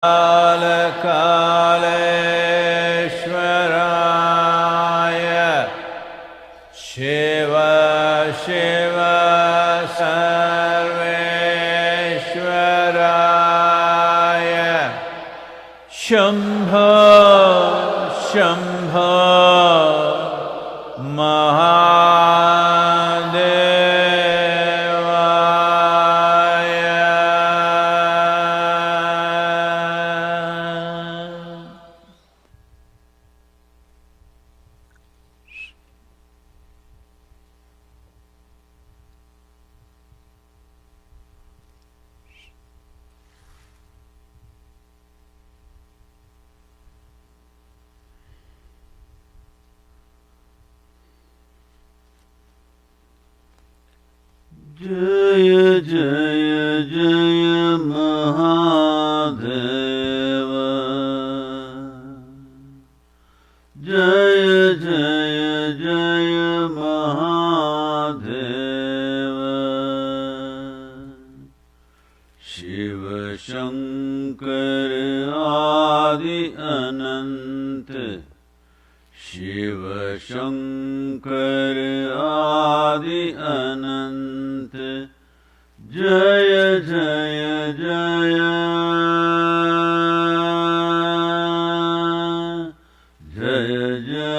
कालकालेश्वराय शिव शिव सर्वेश्वराय शम्भो शम्भो जय जय जय महादेव जय जय जय महादेव शिव शंकर आदि अनंत शिव शंकर आदि अनंत जय जय जय जय जय जय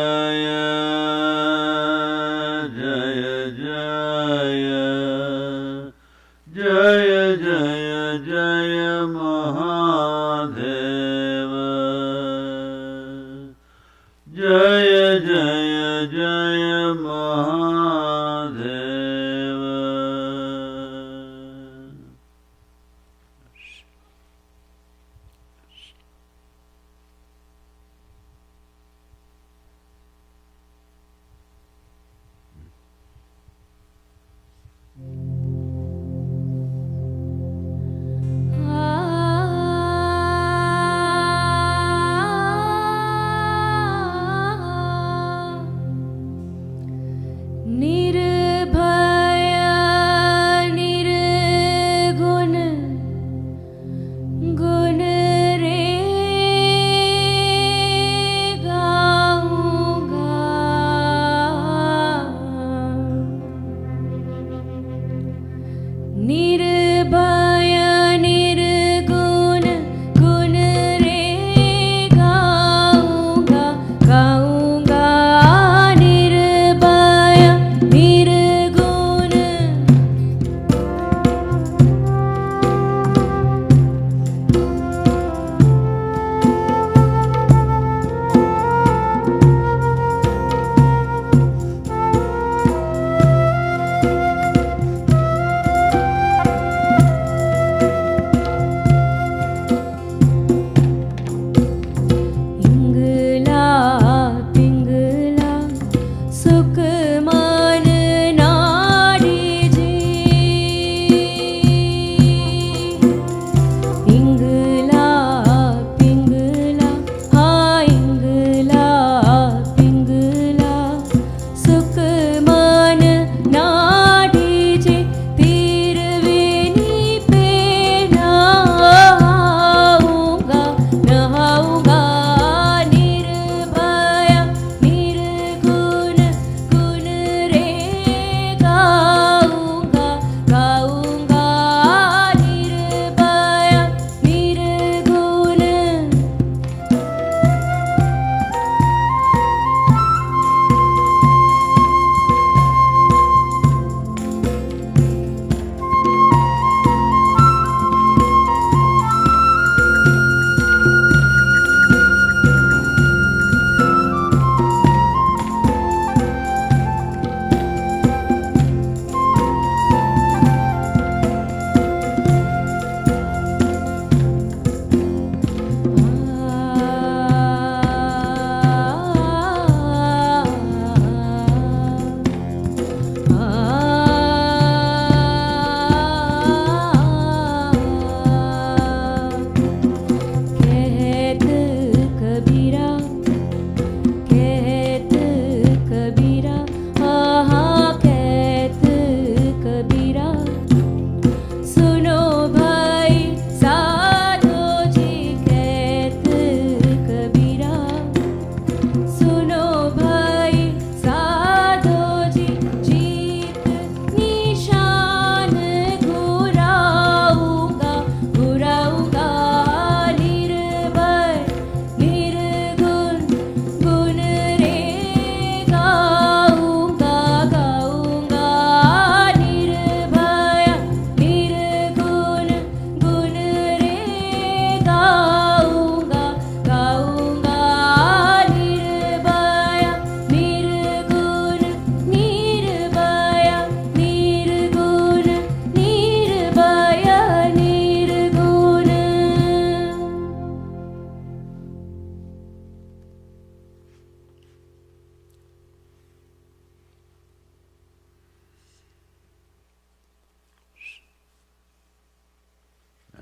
जय जय जय महादेव जय जय जय Mahadev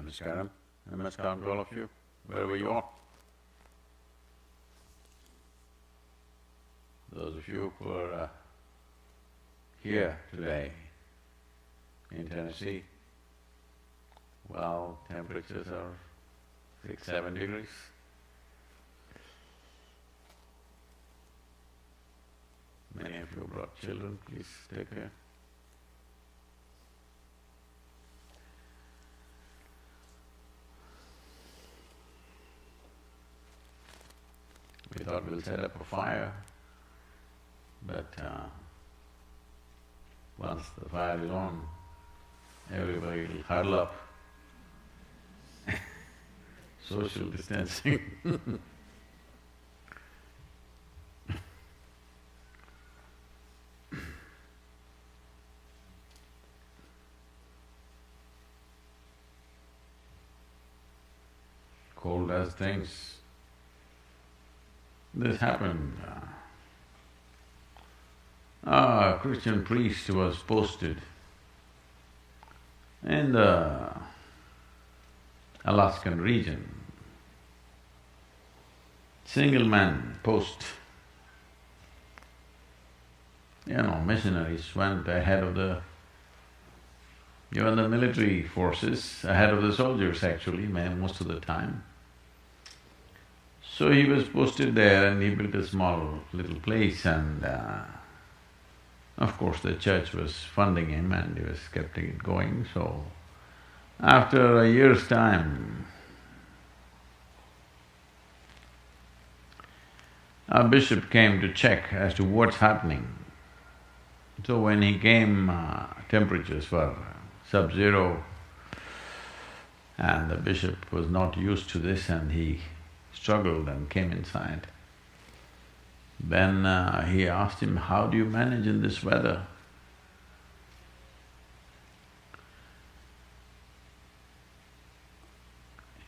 Namaskaram. Namaskaram to all of you, wherever you are. Those of you who are here today in Tennessee, well, temperatures are 6, 7 degrees. Many of you brought children, please take care. We thought we'll set up a fire, but once the fire is on, everybody will huddle up. Social distancing. Cold as things. This happened. A Christian priest was posted in the Alaskan region. Single man post. Missionaries went ahead of even the military forces, ahead of the soldiers actually, most of the time. So he was posted there and he built a small little place and of course the church was funding him and he was keeping it going, so after a year's time, a bishop came to check as to what's happening. So when he came, temperatures were sub-zero and the bishop was not used to this and he struggled and came inside. Then he asked him, "How do you manage in this weather?"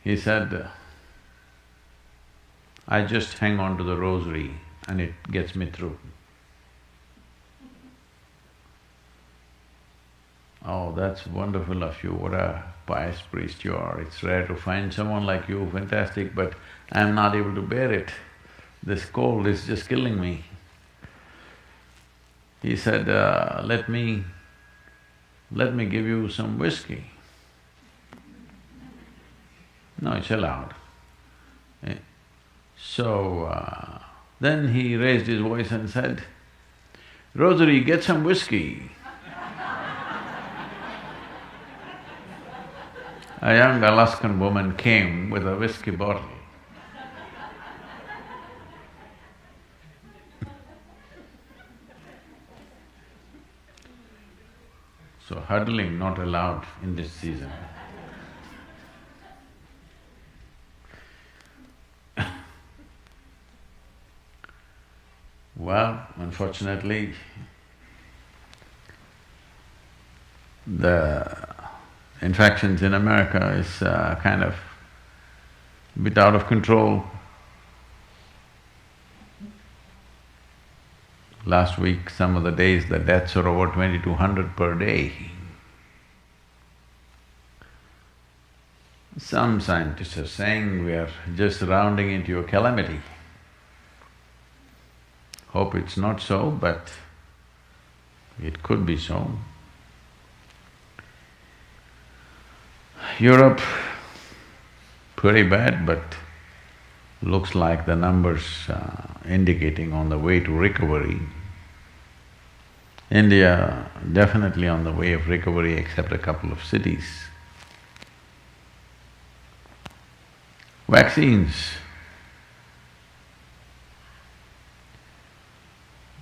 He said, "I just hang on to the rosary and it gets me through." Oh, that's wonderful of you, what a pious priest you are. It's rare to find someone like you, fantastic, but I'm not able to bear it. This cold is just killing me. He said, let me give you some whiskey. No, it's allowed. So, then he raised his voice and said, "Rosary, get some whiskey." A young Alaskan woman came with a whiskey bottle. So huddling not allowed in this season. Well, unfortunately, the infections in America is kind of a bit out of control. Last week, some of the days, the deaths are over 2,200 per day. Some scientists are saying we are just rounding into a calamity. Hope it's not so, but it could be so. Europe, pretty bad, but looks like the numbers indicating on the way to recovery. India definitely on the way of recovery except a couple of cities. Vaccines.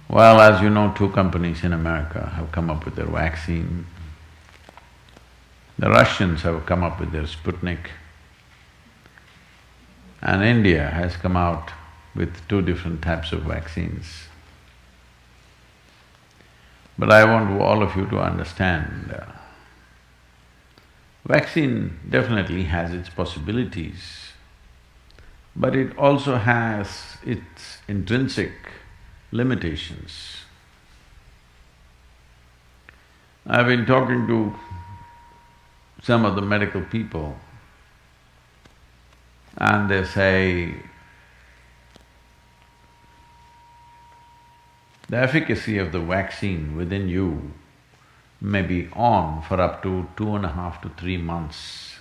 Well, as you know, 2 companies in America have come up with their vaccine. The Russians have come up with their Sputnik. And India has come out with 2 different types of vaccines. But I want all of you to understand, vaccine definitely has its possibilities, but it also has its intrinsic limitations. I've been talking to some of the medical people and they say the efficacy of the vaccine within you may be on for up to 2.5 to 3 months.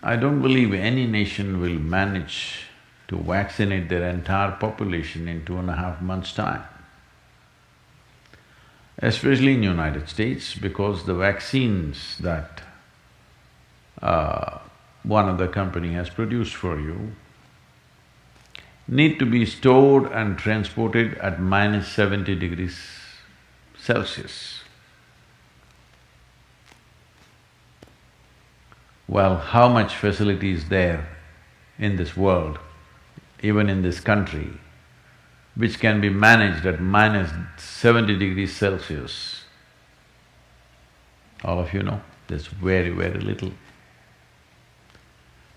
I don't believe any nation will manage to vaccinate their entire population in 2.5 months' time, especially in United States, because the vaccines that one other company has produced for you need to be stored and transported at minus 70 degrees Celsius. Well, how much facility is there in this world, even in this country, which can be managed at minus 70 degrees Celsius? All of you know, there's very, very little.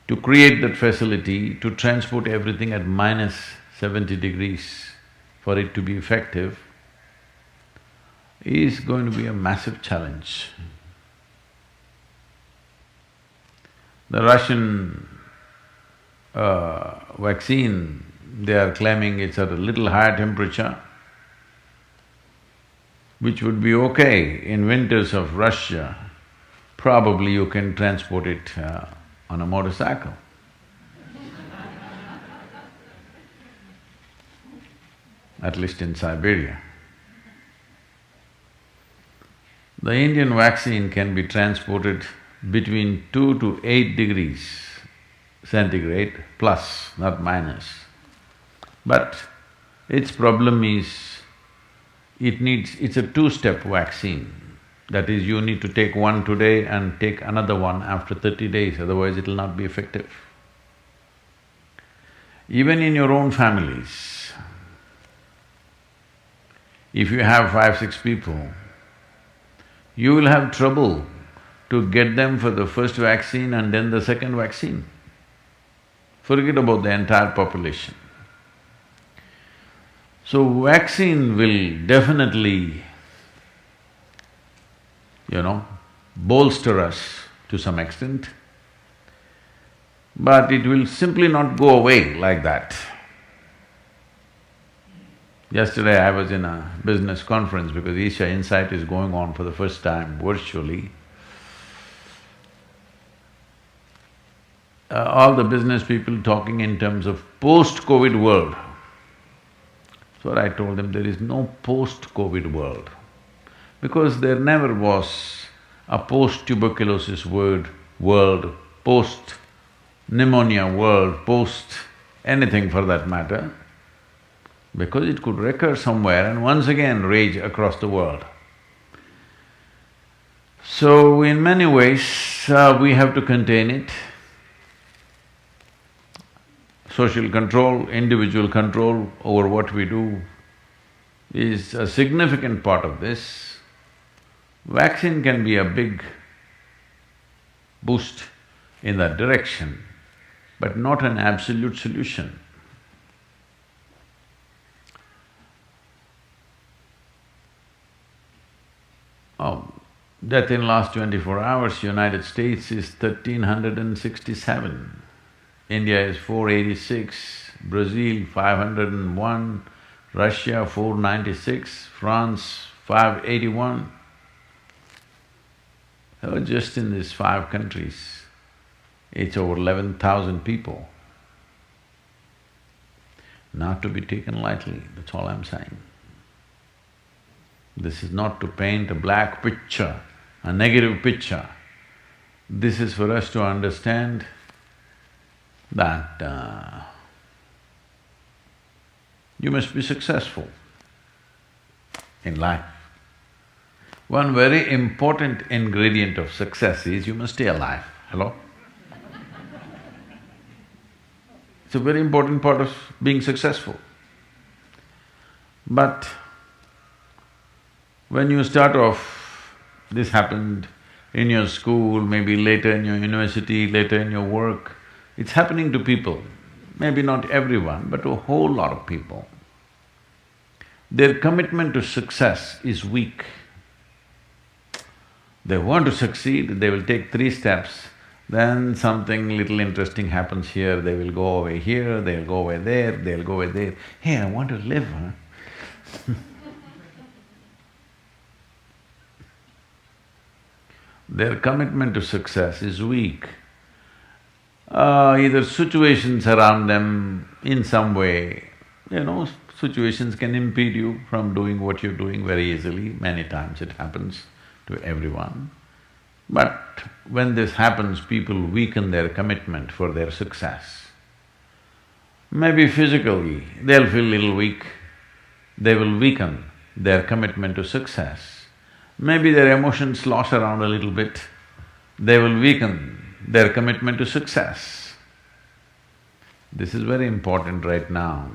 To create that facility, to transport everything at minus 70 degrees for it to be effective is going to be a massive challenge. The Russian vaccine, they are claiming it's at a little higher temperature, which would be okay in winters of Russia. Probably you can transport it on a motorcycle. At least in Siberia. The Indian vaccine can be transported between 2 to 8 degrees centigrade plus, not minus. But its problem is, it's a two-step vaccine. That is, you need to take one today and take another one after 30 days, otherwise it will not be effective. Even in your own families, if you have 5, 6 people, you will have trouble to get them for the first vaccine and then the second vaccine. Forget about the entire population. So vaccine will definitely, bolster us to some extent, but it will simply not go away like that. Yesterday I was in a business conference because Isha Insight is going on for the first time virtually. All the business people talking in terms of post-COVID world. So I told them there is no post-COVID world, because there never was a post-tuberculosis world, post-pneumonia world, post-anything for that matter, because it could recur somewhere and once again rage across the world. So in many ways, we have to contain it. Social control, individual control over what we do is a significant part of this. Vaccine can be a big boost in that direction, but not an absolute solution. Death in last 24 hours, United States is 1,367. India is 486, Brazil 501, Russia 496, France 581. Just in these 5 countries, it's over 11,000 people. Not to be taken lightly, that's all I'm saying. This is not to paint a black picture, a negative picture. This is for us to understand that you must be successful in life. One very important ingredient of success is you must stay alive. Hello? It's a very important part of being successful. But when you start off, this happened in your school, maybe later in your university, later in your work, it's happening to people, maybe not everyone, but to a whole lot of people. Their commitment to success is weak. They want to succeed, they will take 3 steps, then something little interesting happens here, they will go away here, they'll go away there, they'll go away there. Hey, I want to live, huh? Their commitment to success is weak. Either situations around them in some way, situations can impede you from doing what you're doing very easily, many times it happens to everyone. But when this happens, people weaken their commitment for their success. Maybe physically, they'll feel little weak, they will weaken their commitment to success. Maybe their emotions slosh around a little bit, they will weaken their commitment to success. This is very important right now.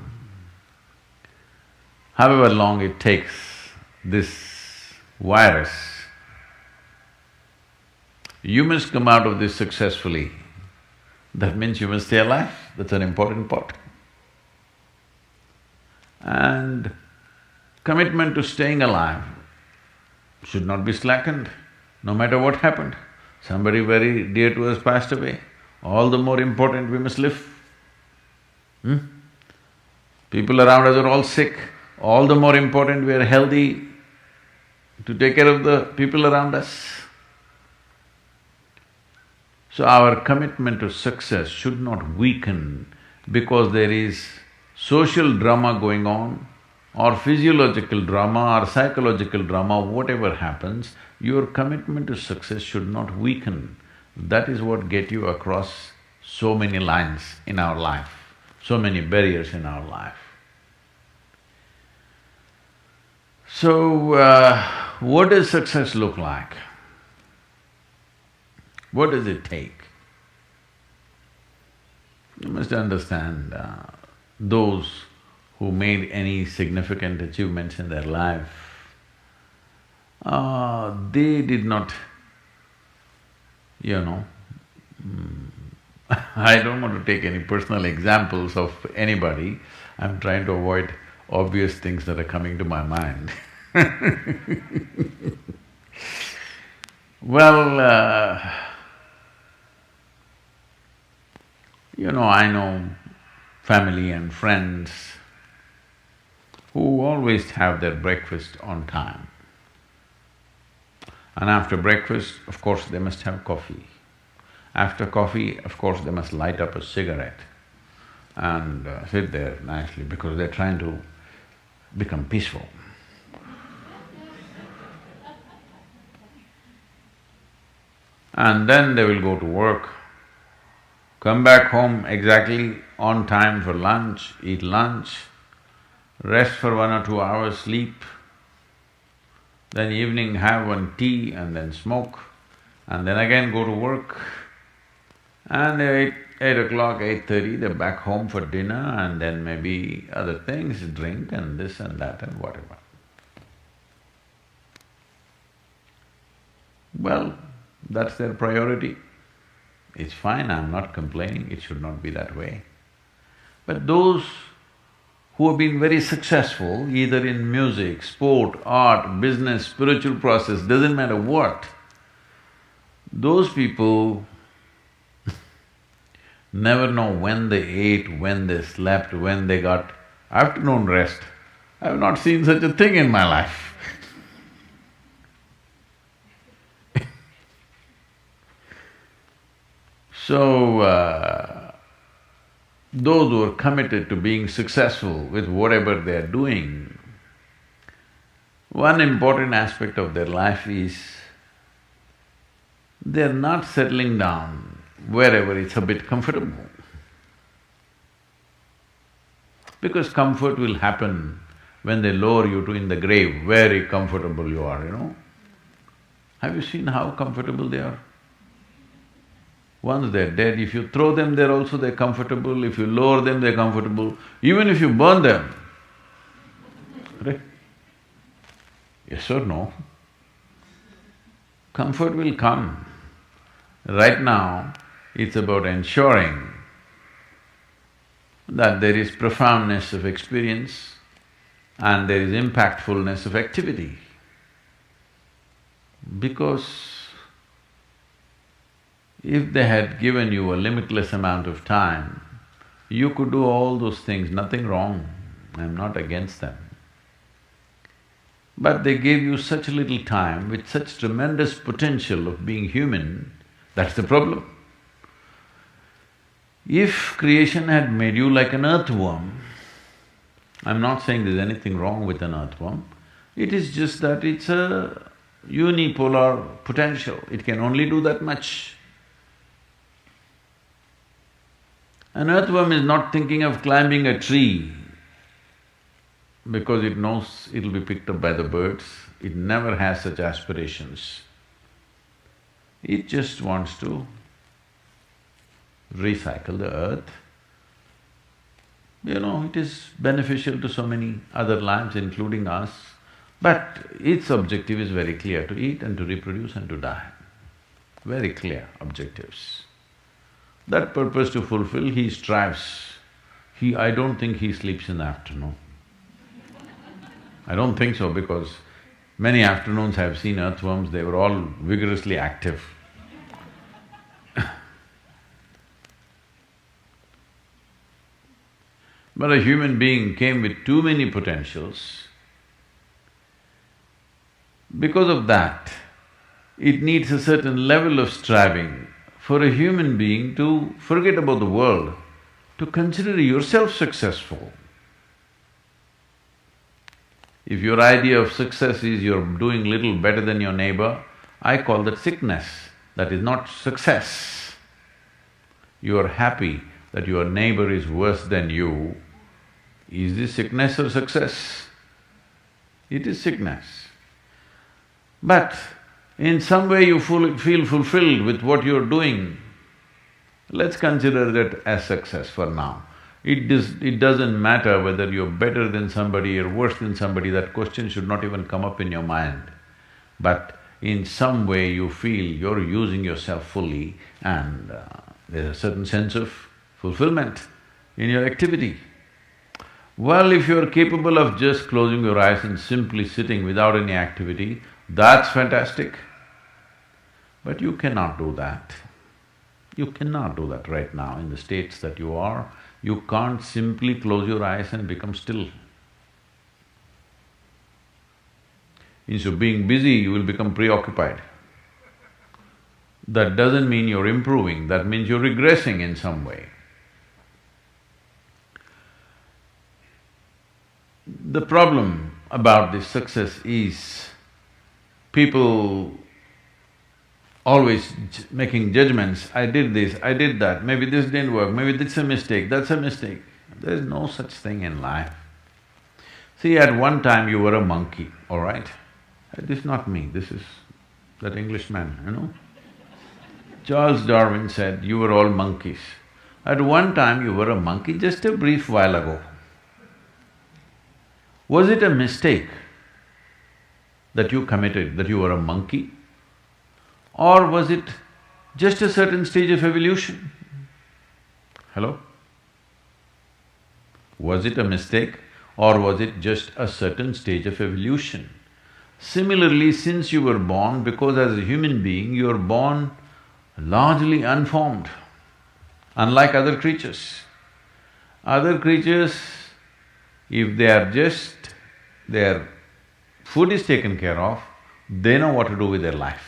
However long it takes, this virus, you must come out of this successfully. That means you must stay alive, that's an important part. And commitment to staying alive should not be slackened, no matter what happened. Somebody very dear to us passed away, all the more important we must live. People around us are all sick, all the more important we are healthy to take care of the people around us. So our commitment to success should not weaken because there is social drama going on, or physiological drama or psychological drama, whatever happens, your commitment to success should not weaken. That is what gets you across so many lines in our life, so many barriers in our life. So, what does success look like? What does it take? You must understand, those who made any significant achievements in their life, they did not, I don't want to take any personal examples of anybody, I'm trying to avoid obvious things that are coming to my mind. Well, I know family and friends who always have their breakfast on time. And after breakfast, of course, they must have coffee. After coffee, of course, they must light up a cigarette and sit there nicely because they're trying to become peaceful. And then they will go to work, come back home exactly on time for lunch, eat lunch, rest for 1 or 2 hours, sleep, then evening have one tea and then smoke, and then again go to work. And 8 o'clock, 8:30, they're back home for dinner and then maybe other things, drink and this and that and whatever. Well, that's their priority. It's fine, I'm not complaining, it should not be that way. But those who have been very successful, either in music, sport, art, business, spiritual process, doesn't matter what, those people never know when they ate, when they slept, when they got afternoon rest. I have not seen such a thing in my life. So, those who are committed to being successful with whatever they are doing, one important aspect of their life is they're not settling down wherever it's a bit comfortable. Because comfort will happen when they lower you to in the grave, very comfortable you are, Have you seen how comfortable they are? Once they're dead, if you throw them there also they're comfortable, if you lower them they're comfortable, even if you burn them. Right? Yes or no? Comfort will come. Right now, it's about ensuring that there is profoundness of experience and there is impactfulness of activity. Because If they had given you a limitless amount of time, you could do all those things, nothing wrong, I'm not against them. But they gave you such little time with such tremendous potential of being human, that's the problem. If creation had made you like an earthworm, I'm not saying there's anything wrong with an earthworm, it is just that it's a unipolar potential, it can only do that much. An earthworm is not thinking of climbing a tree because it knows it'll be picked up by the birds, it never has such aspirations. It just wants to recycle the earth. You know, it is beneficial to so many other lives, including us, but its objective is very clear, to eat and to reproduce and to die. Very clear objectives. That purpose to fulfill, he strives. I don't think he sleeps in the afternoon. I don't think so, because many afternoons I've seen earthworms, they were all vigorously active. But a human being came with too many potentials. Because of that, it needs a certain level of striving for a human being to forget about the world, to consider yourself successful. If your idea of success is you're doing little better than your neighbor, I call that sickness, that is not success. You are happy that your neighbor is worse than you. Is this sickness or success? It is sickness. But in some way you feel fulfilled with what you're doing, let's consider that as success for now. It doesn't matter whether you're better than somebody or worse than somebody, that question should not even come up in your mind. But in some way you feel you're using yourself fully and there's a certain sense of fulfillment in your activity. Well, if you're capable of just closing your eyes and simply sitting without any activity, that's fantastic. But you cannot do that. You cannot do that right now in the states that you are. You can't simply close your eyes and become still. Instead of being busy, you will become preoccupied. That doesn't mean you're improving, that means you're regressing in some way. The problem about this success is people always making judgments, I did this, I did that, maybe this didn't work, maybe this is a mistake, that's a mistake. There's no such thing in life. See, at one time you were a monkey, all right? This is not me, this is that Englishman, you know? Charles Darwin said, you were all monkeys. At one time you were a monkey, just a brief while ago. Was it a mistake that you committed, that you were a monkey? Or was it just a certain stage of evolution? Hello? Was it a mistake or was it just a certain stage of evolution? Similarly, since you were born, because as a human being you are born largely unformed, unlike other creatures. Other creatures, if they are just… their food is taken care of, they know what to do with their life.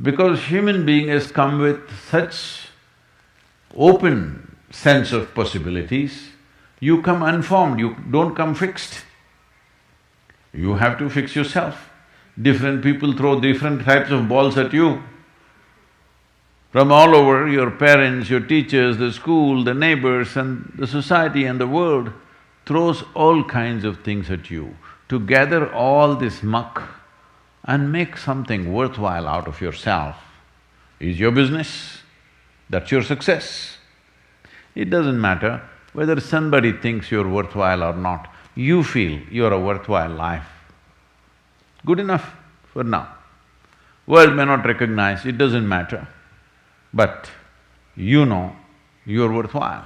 Because human being has come with such open sense of possibilities, you come unformed, you don't come fixed. You have to fix yourself. Different people throw different types of balls at you. From all over, your parents, your teachers, the school, the neighbors and the society and the world throws all kinds of things at you. To gather all this muck and make something worthwhile out of yourself is your business, that's your success. It doesn't matter whether somebody thinks you're worthwhile or not, you feel you're a worthwhile life. Good enough for now. World may not recognize, it doesn't matter, but you know you're worthwhile.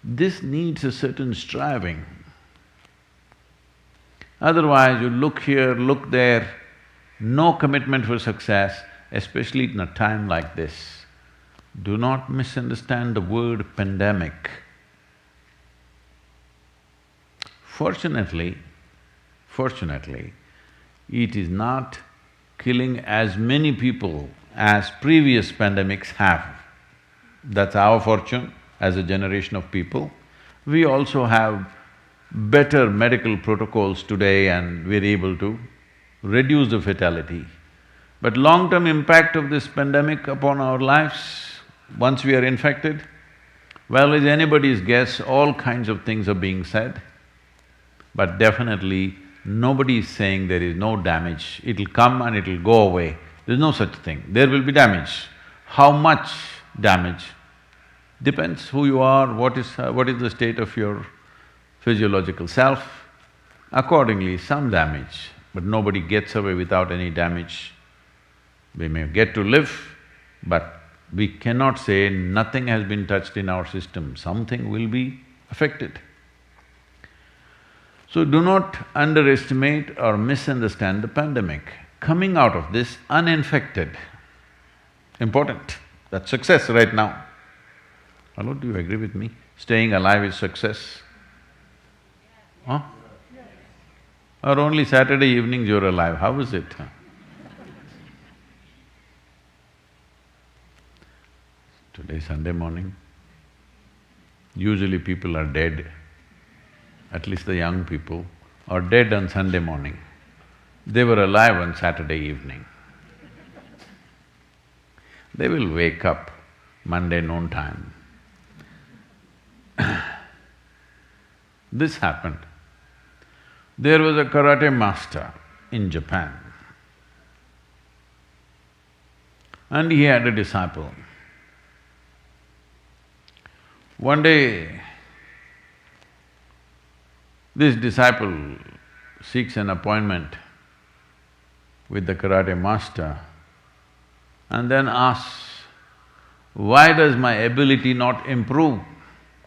This needs a certain striving. Otherwise you look here, look there, no commitment for success, especially in a time like this. Do not misunderstand the word pandemic. Fortunately, it is not killing as many people as previous pandemics have. That's our fortune as a generation of people. We also have better medical protocols today and we're able to reduce the fatality. But long-term impact of this pandemic upon our lives, once we are infected, well, it's anybody's guess, all kinds of things are being said. But definitely, nobody is saying there is no damage, it'll come and it'll go away. There's no such thing, there will be damage. How much damage? Depends who you are, what is the state of your physiological self. Accordingly, some damage, but nobody gets away without any damage. We may get to live, but we cannot say nothing has been touched in our system, something will be affected. So do not underestimate or misunderstand the pandemic. Coming out of this uninfected, important, that's success right now. Hello, do you agree with me? Staying alive is success? Huh? Or only Saturday evenings you're alive, how is it? Today Sunday morning, usually people are dead, at least the young people are dead on Sunday morning. They were alive on Saturday evening. They will wake up Monday noon time. This happened. There was a karate master in Japan and he had a disciple. One day, this disciple seeks an appointment with the karate master and then asks, why does my ability not improve?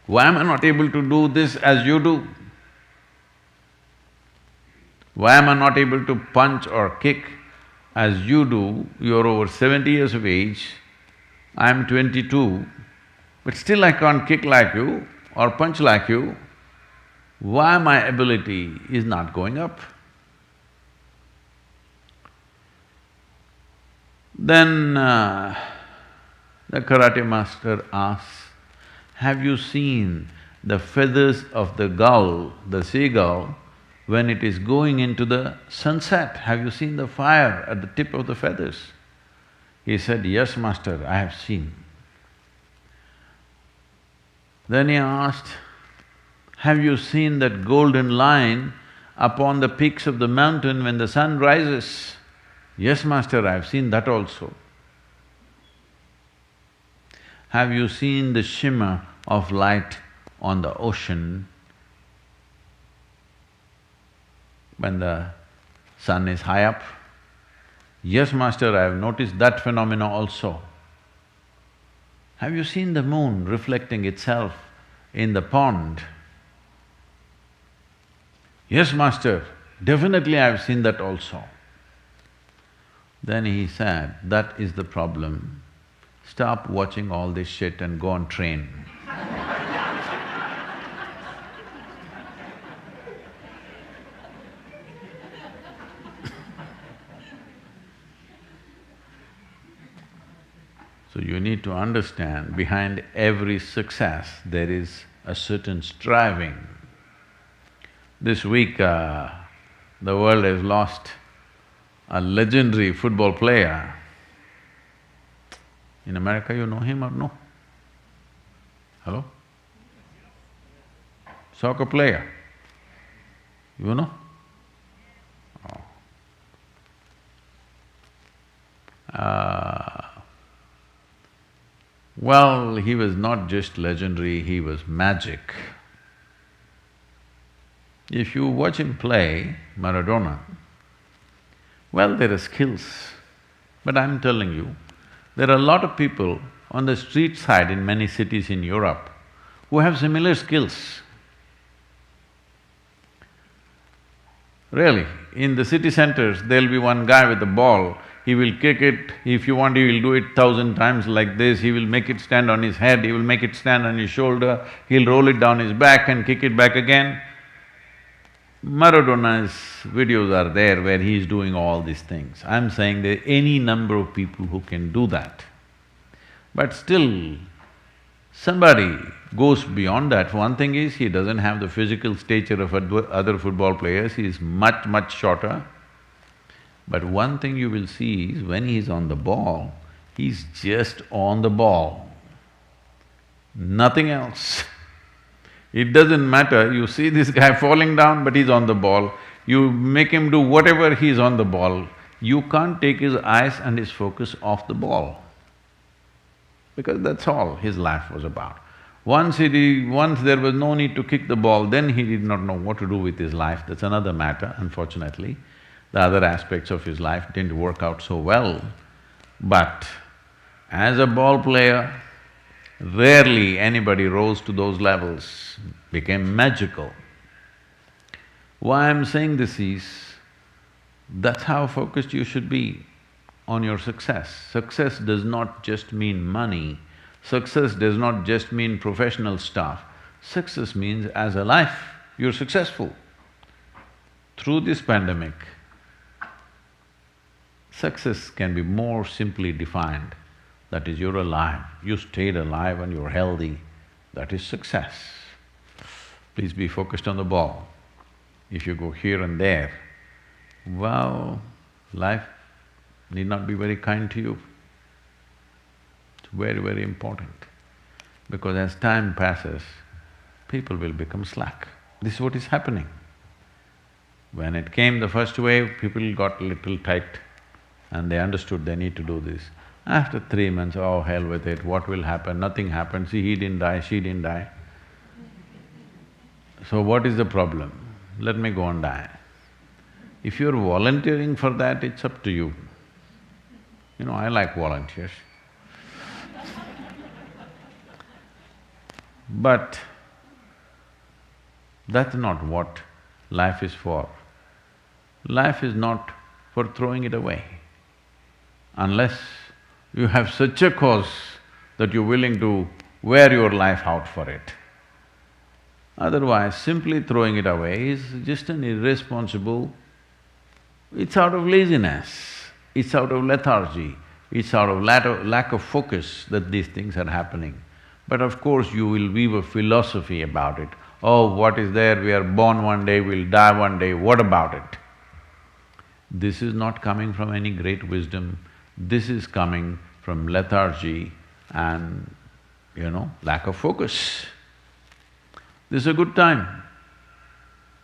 Why am I not able to do this as you do? Why am I not able to punch or kick as you do? You're over 70 years of age, I'm 22, but still I can't kick like you or punch like you. Why my ability is not going up? Then the karate master asks, have you seen the feathers of the gull, the seagull, when it is going into the sunset? Have you seen the fire at the tip of the feathers? He said, yes, master, I have seen. Then he asked, have you seen that golden line upon the peaks of the mountain when the sun rises? Yes, master, I have seen that also. Have you seen the shimmer of light on the ocean when the sun is high up? Yes, master, I have noticed that phenomena also. Have you seen the moon reflecting itself in the pond? Yes, master, definitely I have seen that also. Then he said, that is the problem. Stop watching all this shit and go and train. So you need to understand, behind every success there is a certain striving. This week, the world has lost a legendary football player. In America, you know him or no? Hello? Soccer player, you know? Oh. Well, he was not just legendary, he was magic. If you watch him play, Maradona, well, there are skills, but I'm telling you, there are a lot of people on the street side in many cities in Europe who have similar skills. Really, in the city centers, there'll be one guy with a ball, he will kick it. If you want, he will do it 1,000 times like this, he will make it stand on his head, he will make it stand on his shoulder, he'll roll it down his back and kick it back again. Maradona's videos are there where he is doing all these things. I'm saying there are any number of people who can do that. But still, somebody goes beyond that. One thing is, he doesn't have the physical stature of other football players, he is much, much shorter. But one thing you will see is, when he's on the ball, he's just on the ball, nothing else. It doesn't matter, you see this guy falling down but he's on the ball, you make him do whatever, he's on the ball. You can't take his eyes and his focus off the ball, because that's all his life was about. Once there was no need to kick the ball, then he did not know what to do with his life, that's another matter, unfortunately. The other aspects of his life didn't work out so well. But as a ball player, rarely anybody rose to those levels, became magical. Why I'm saying this is, that's how focused you should be on your success. Success does not just mean money, success does not just mean professional stuff. Success means as a life, you're successful. Through this pandemic, success can be more simply defined. That is, you're alive, you stayed alive and you're healthy, that is success. Please be focused on the ball. If you go here and there, well, life need not be very kind to you. It's very, very important. Because as time passes, people will become slack. This is what is happening. When it came the first wave, people got a little tight and they understood they need to do this. After 3 months, oh hell with it, what will happen? Nothing happened, see, he didn't die, she didn't die. So what is the problem? Let me go and die. If you're volunteering for that, it's up to you. You know, I like volunteers. But that's not what life is for. Life is not for throwing it away, unless you have such a cause that you're willing to wear your life out for it. Otherwise, simply throwing it away is just an irresponsible… It's out of laziness, it's out of lethargy, it's out of lack of focus that these things are happening. But of course, you will weave a philosophy about it. Oh, what is there? We are born one day, we'll die one day, what about it? This is not coming from any great wisdom, this is coming from lethargy and, lack of focus. This is a good time.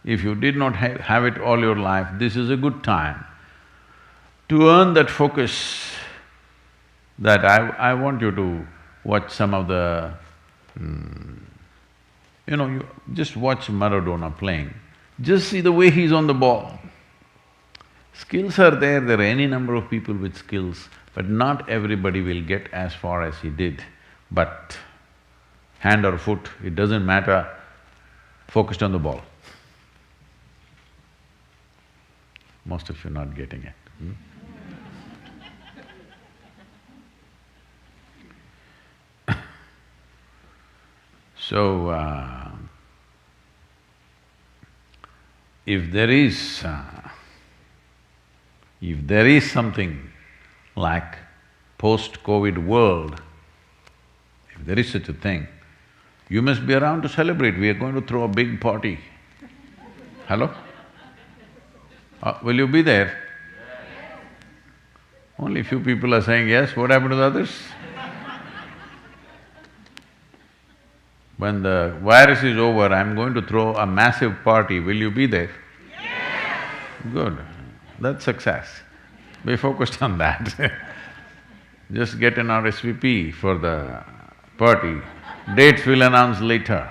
If you did not have it all your life, this is a good time to earn that focus. That I want you to watch some of the… you just watch Maradona playing, just see the way he's on the ball. Skills are there are any number of people with skills, but not everybody will get as far as he did. But hand or foot, it doesn't matter, focused on the ball. Most of you not getting it, So, if there is something like post-COVID world, if there is such a thing, you must be around to celebrate. We are going to throw a big party. Hello? Will you be there? Yes. Only few people are saying yes, what happened to the others? When the virus is over, I'm going to throw a massive party, will you be there? Yes. Good, that's success. Be focused on that. Just get an RSVP for the party, dates we'll announce later.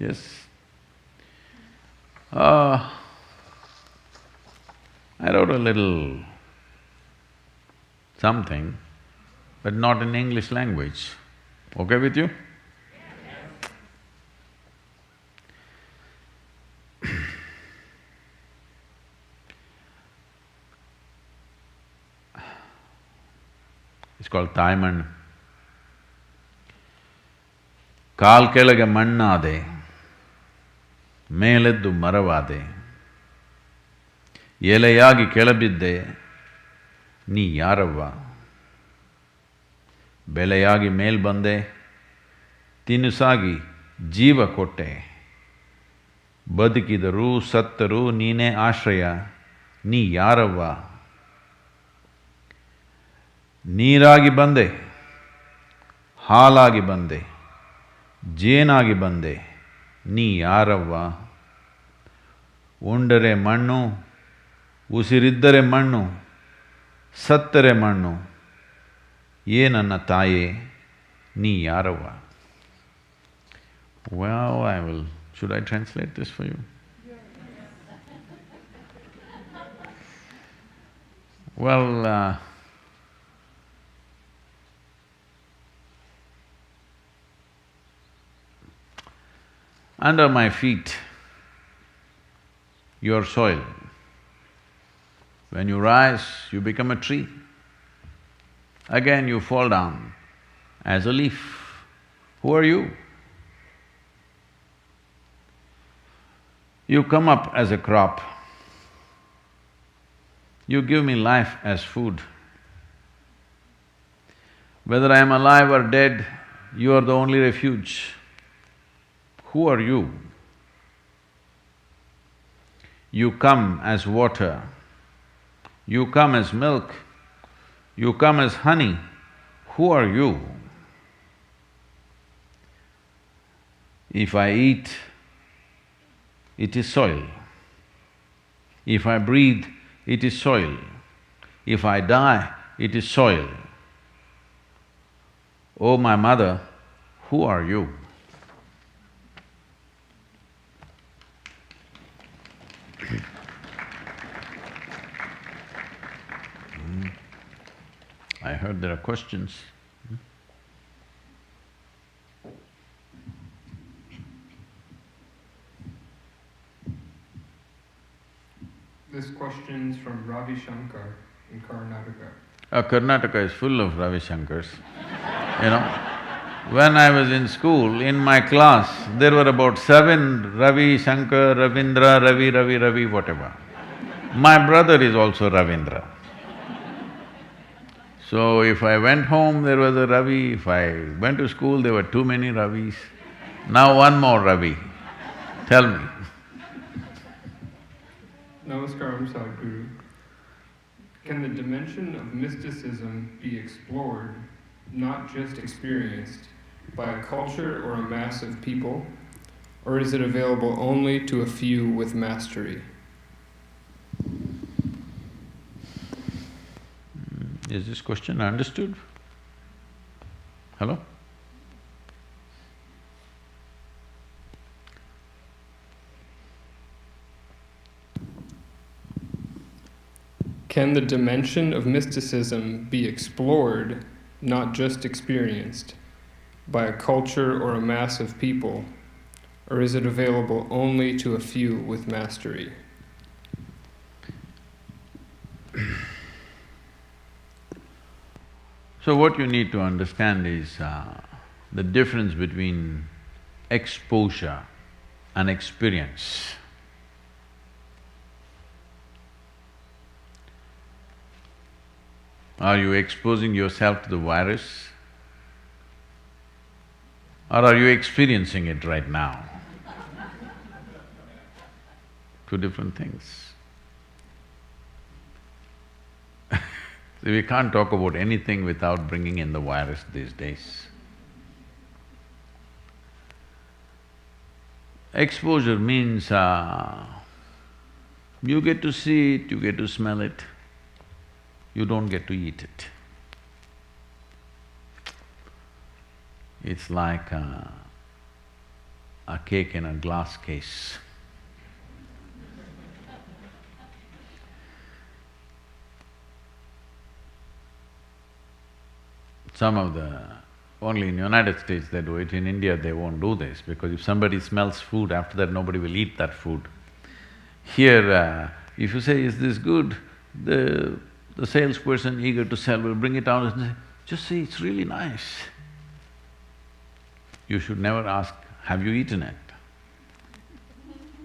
Yes. I wrote a little something, but not in English language. Okay with you? Yes. It's called Thai ಮಣ್ಣು. ಕಾಲ್ ಕೆಳಗೆ ಮಣ್ಣಾದೆ, ಮೇಲೆದ್ದು ಮರವಾದೆ, ಎಲೆಯಾಗಿ ಕೆಳಬಿದ್ದೆ, ನೀ ಯಾರವ್ವ? ಬೆಲೆಯಾಗಿ ಮೇಲ್ ಬಂದೆ, ತಿನುಸಾಗಿ ಜೀವ ಕೊಟ್ಟೆ, ಬದುಕಿದರೂ ಸತ್ತರೂ ನೀನೇ ಆಶ್ರಯ, ನೀ ಯಾರವ್ವ? ನೀರಾಗಿ ಬಂದೆ, ಹಾಲಾಗಿ ಬಂದೆ, ಜೇನಾಗಿ ಬಂದೆ, ನೀ ಯಾರವ್ವ? ಉಂಡರೆ ಮಣ್ಣು, ಉಸಿರಿದ್ದರೆ ಮಣ್ಣು, ಸತ್ತರೆ ಮಣ್ಣು, ನನ್ನ ತಾಯೇ, ನೀ ಯಾರವ್ವ? Well, should I translate this for you? Well, under my feet, your soil. When you rise, you become a tree. Again you fall down as a leaf. Who are you? You come up as a crop. You give me life as food. Whether I am alive or dead, you are the only refuge. Who are you? You come as water, you come as milk, you come as honey. Who are you? If I eat, it is soil. If I breathe, it is soil. If I die, it is soil. Oh my mother, who are you? I heard there are questions. This question's from Ravi Shankar in Karnataka. Karnataka is full of Ravi Shankars. You know, when I was in school, in my class, there were about 7 Ravi, Shankar, Ravindra, Ravi, whatever. My brother is also Ravindra. So if I went home, there was a Ravi, if I went to school, there were too many Ravis. Now one more Ravi. Tell me. Namaskaram, Sadhguru. Can the dimension of mysticism be explored, not just experienced, by a culture or a mass of people, or is it available only to a few with mastery? Is this question understood? Hello? Can the dimension of mysticism be explored, not just experienced, by a culture or a mass of people, or is it available only to a few with mastery? So what you need to understand is the difference between exposure and experience. Are you exposing yourself to the virus? Or are you experiencing it right now? Two different things. See, we can't talk about anything without bringing in the virus these days. Exposure means you get to see it, you get to smell it, you don't get to eat it. It's like a cake in a glass case. Only in the United States they do it, in India they won't do this, because if somebody smells food, after that nobody will eat that food. Here, if you say, is this good, the salesperson eager to sell will bring it out and say, just say, it's really nice. You should never ask, have you eaten it?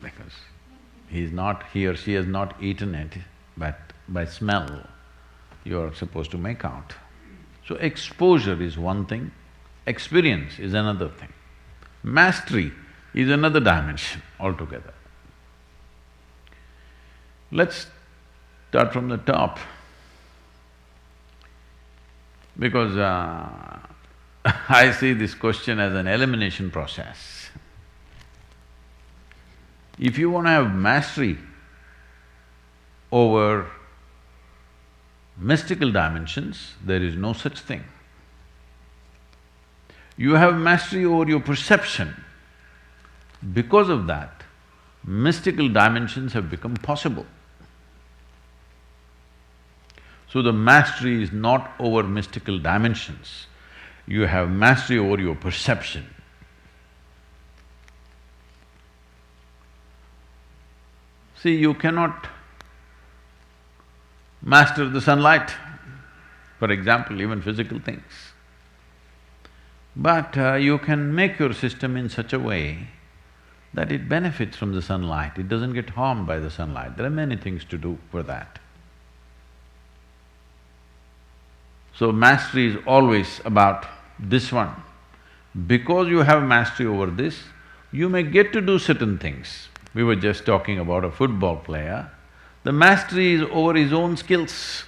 Because he or she has not eaten it, but by smell, you are supposed to make out. So exposure is one thing, experience is another thing. Mastery is another dimension altogether. Let's start from the top, because I see this question as an elimination process. If you want to have mastery over mystical dimensions, there is no such thing. You have mastery over your perception. Because of that, mystical dimensions have become possible. So the mastery is not over mystical dimensions, you have mastery over your perception. See, you cannot master the sunlight, for example, even physical things. But you can make your system in such a way that it benefits from the sunlight, it doesn't get harmed by the sunlight. There are many things to do for that. So mastery is always about this one. Because you have mastery over this, you may get to do certain things. We were just talking about a football player. The mastery is over his own skills.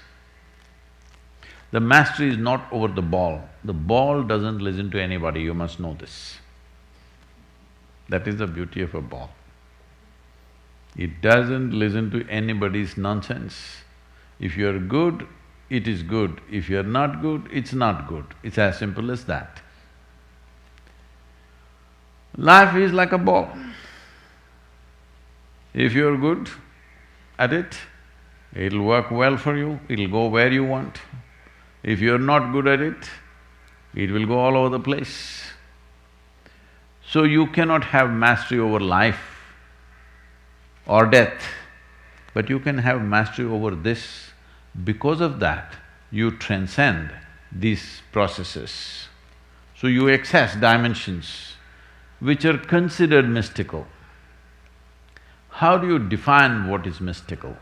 The mastery is not over the ball. The ball doesn't listen to anybody, you must know this. That is the beauty of a ball. It doesn't listen to anybody's nonsense. If you're good, it is good. If you're not good, it's not good. It's as simple as that. Life is like a ball. If you're good at it, it'll work well for you, it'll go where you want. If you're not good at it will go all over the place. So you cannot have mastery over life or death, but you can have mastery over this. Because of that, you transcend these processes. So you access dimensions which are considered mystical. How do you define what is mystical?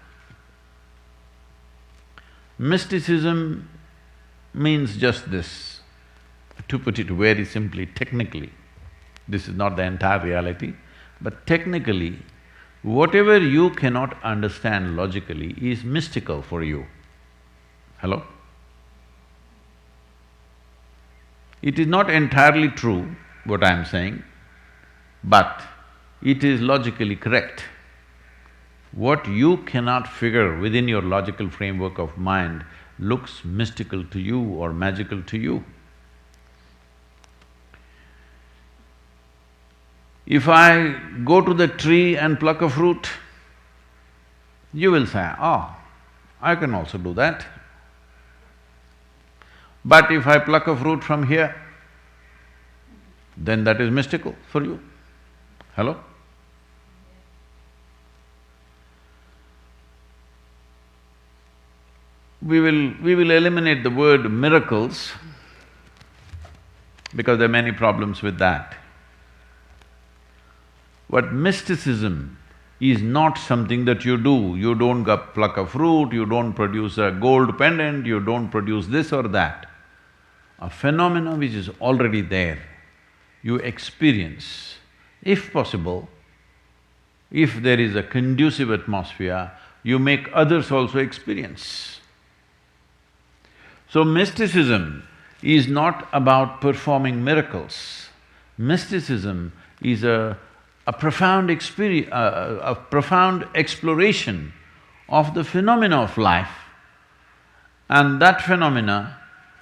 Mysticism means just this. To put it very simply, technically, this is not the entire reality, but technically, whatever you cannot understand logically is mystical for you. Hello? It is not entirely true, what I am saying, but it is logically correct. What you cannot figure within your logical framework of mind looks mystical to you or magical to you. If I go to the tree and pluck a fruit, you will say, oh, I can also do that. But if I pluck a fruit from here, then that is mystical for you. Hello? We will eliminate the word miracles because there are many problems with that. But mysticism is not something that you do. You don't pluck a fruit, you don't produce a gold pendant, you don't produce this or that. A phenomena which is already there, you experience. If possible, if there is a conducive atmosphere, you make others also experience. So mysticism is not about performing miracles. Mysticism is a profound experience, a profound exploration of the phenomena of life, and that phenomena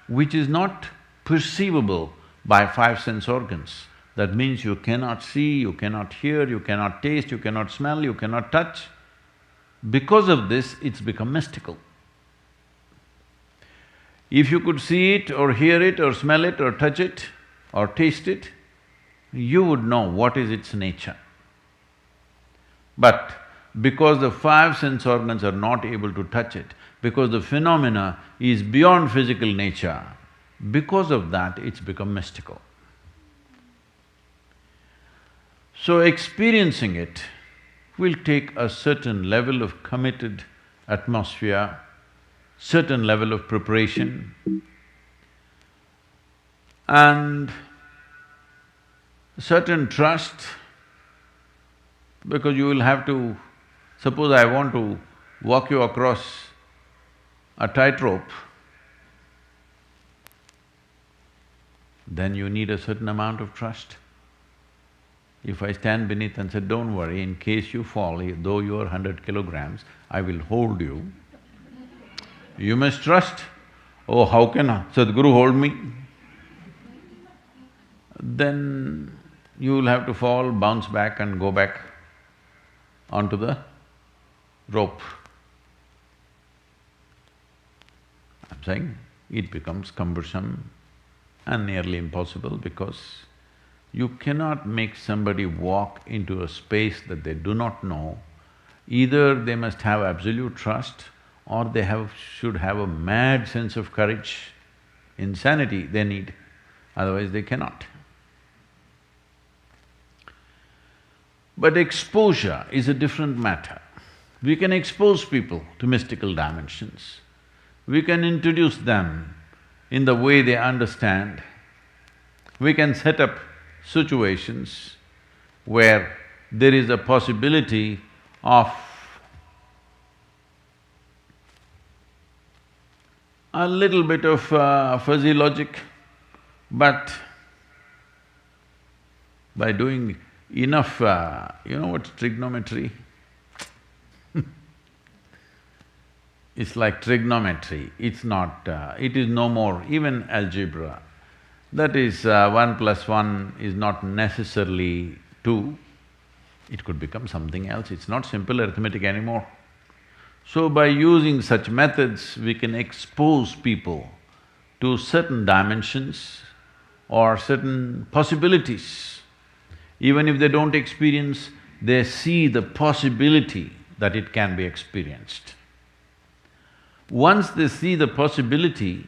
which is not perceivable by five sense organs. That means you cannot see, you cannot hear, you cannot taste, you cannot smell, you cannot touch. Because of this, it's become mystical. If you could see it or hear it or smell it or touch it or taste it, you would know what is its nature. But because the five sense organs are not able to touch it, because the phenomena is beyond physical nature, Because of that, it's become mystical. So experiencing it will take a certain level of committed atmosphere, certain level of preparation, and certain trust, because you will have to… Suppose I want to walk you across a tightrope, then you need a certain amount of trust. If I stand beneath and say, don't worry, in case you fall, though you are 100 kilograms, I will hold you. You must trust. Oh, how can Sadhguru hold me? Then you will have to fall, bounce back and go back onto the rope. I'm saying it becomes cumbersome and nearly impossible because you cannot make somebody walk into a space that they do not know. Either they must have absolute trust or they should have a mad sense of courage, insanity they need, otherwise they cannot. But exposure is a different matter. We can expose people to mystical dimensions. We can introduce them in the way they understand. We can set up situations where there is a possibility of a little bit of fuzzy logic, but by doing enough… you know what trigonometry? It's like trigonometry, it's not… it is no more, even algebra. That is, 1 plus 1 is not necessarily 2, it could become something else, it's not simple arithmetic anymore. So by using such methods, we can expose people to certain dimensions or certain possibilities. Even if they don't experience, they see the possibility that it can be experienced. Once they see the possibility,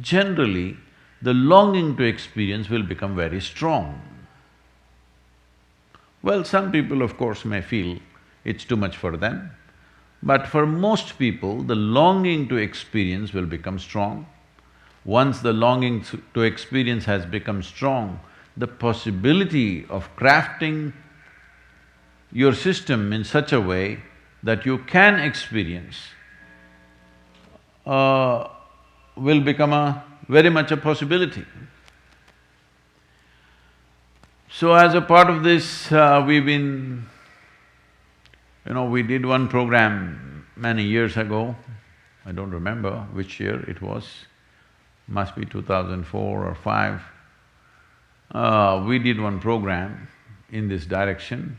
generally, the longing to experience will become very strong. Well, some people of course may feel it's too much for them, but for most people, the longing to experience will become strong. Once the longing to experience has become strong, the possibility of crafting your system in such a way that you can experience will become very much a possibility. So as a part of this, we've been… we did one program many years ago, I don't remember which year it was, must be 2004 or 5. We did one program in this direction.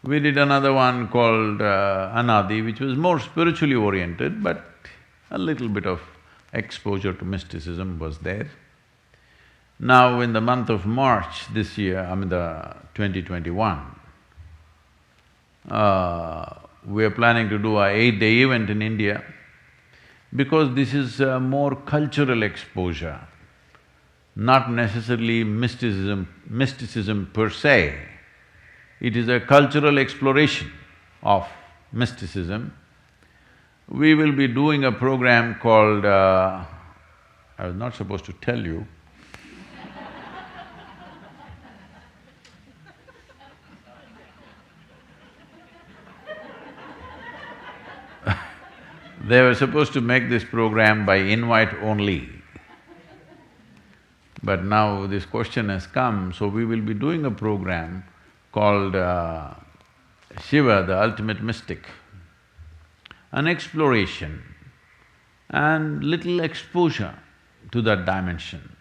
We did another one called Anadi, which was more spiritually oriented, but a little bit of exposure to mysticism was there. Now in the month of March this year, I mean the 2021, we are planning to do a 8-day event in India because this is a more cultural exposure, not necessarily mysticism per se. It is a cultural exploration of mysticism. We will be doing a program called… I was not supposed to tell you. They were supposed to make this program by invite only. But now this question has come, so we will be doing a program called Shiva, the ultimate mystic. An exploration and little exposure to that dimension.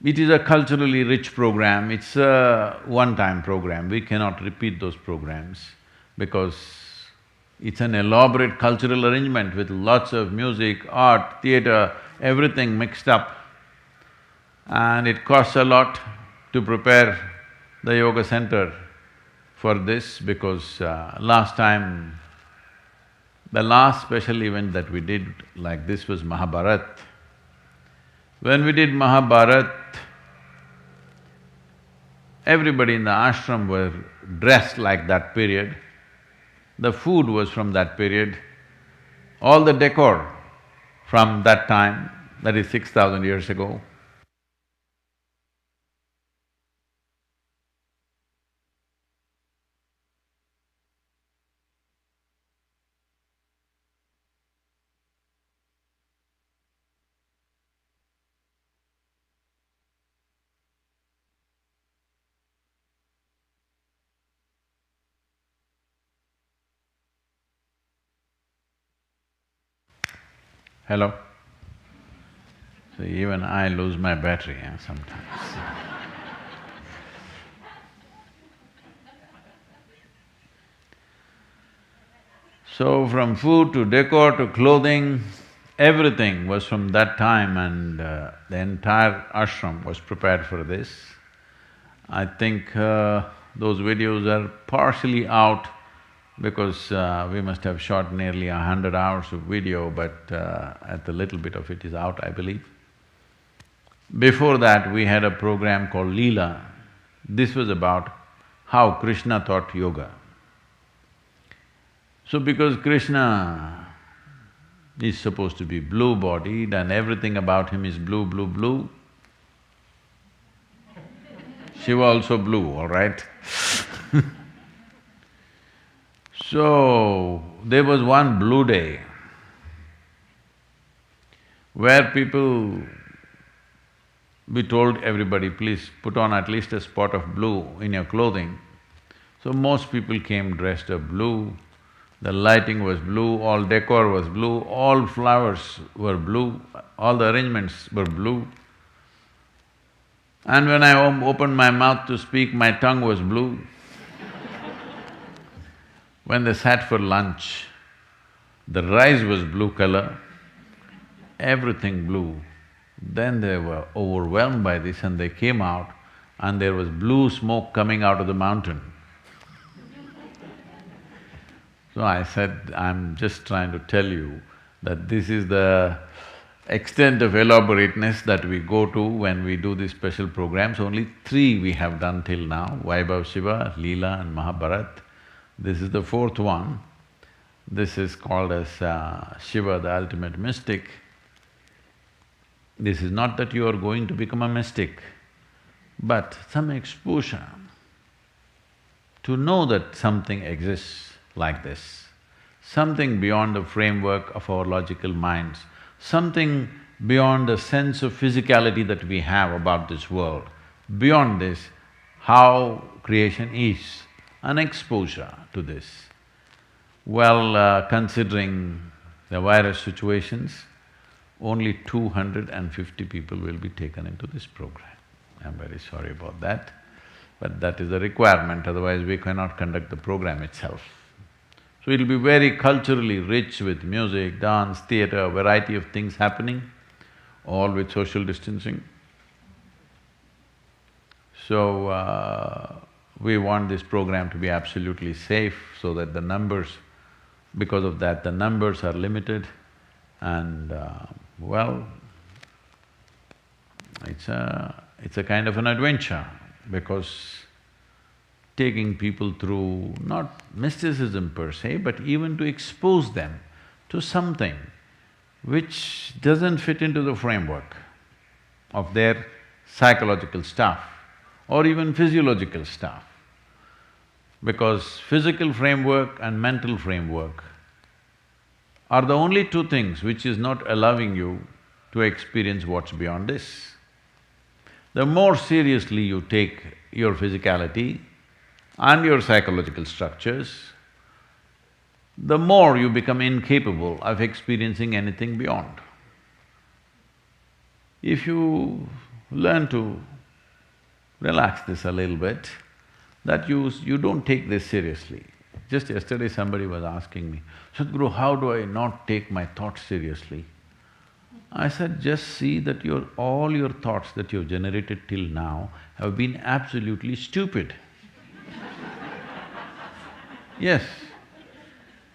It is a culturally rich program, it's a one-time program, we cannot repeat those programs because it's an elaborate cultural arrangement with lots of music, art, theatre, everything mixed up. And it costs a lot to prepare the yoga center for this because last time, the last special event that we did like this was Mahabharat. When we did Mahabharat, everybody in the ashram were dressed like that period. The food was from that period. All the decor from that time, that is 6,000 years ago. Hello? So even I lose my battery sometimes. So from food to decor to clothing, everything was from that time and the entire ashram was prepared for this. I think those videos are partially out because we must have shot nearly 100 hours of video, but at the little bit of it is out, I believe. Before that, we had a program called Leela. This was about how Krishna taught yoga. So because Krishna is supposed to be blue-bodied and everything about him is blue, blue, blue, Shiva also blue, all right? So, there was one blue day where we told everybody, please put on at least a spot of blue in your clothing. So most people came dressed up blue, the lighting was blue, all decor was blue, all flowers were blue, all the arrangements were blue. And when I opened my mouth to speak, my tongue was blue. When they sat for lunch, the rice was blue color, everything blue. Then they were overwhelmed by this and they came out and there was blue smoke coming out of the mountain. So I said, I'm just trying to tell you that this is the extent of elaborateness that we go to when we do these special programs. Only three we have done till now, Vaibhav Shiva, Leela and Mahabharat. This is the fourth one. This is called as Shiva, the ultimate mystic. This is not that you are going to become a mystic, but some exposure to know that something exists like this, something beyond the framework of our logical minds, something beyond the sense of physicality that we have about this world, beyond this, how creation is, an exposure to this. Well, considering the virus situations, only 250 people will be taken into this program. I'm very sorry about that, but that is a requirement, otherwise we cannot conduct the program itself. So it'll be very culturally rich with music, dance, theatre, variety of things happening, all with social distancing. So, we want this program to be absolutely safe so that the numbers… because of that, the numbers are limited and well, it's a kind of an adventure because taking people through not mysticism per se, but even to expose them to something which doesn't fit into the framework of their psychological stuff or even physiological stuff. Because physical framework and mental framework are the only two things which is not allowing you to experience what's beyond this. The more seriously you take your physicality and your psychological structures, the more you become incapable of experiencing anything beyond. If you learn to relax this a little bit, that you don't take this seriously. Just yesterday somebody was asking me, Sadhguru, how do I not take my thoughts seriously? I said, just see that all your thoughts that you've generated till now have been absolutely stupid. Yes,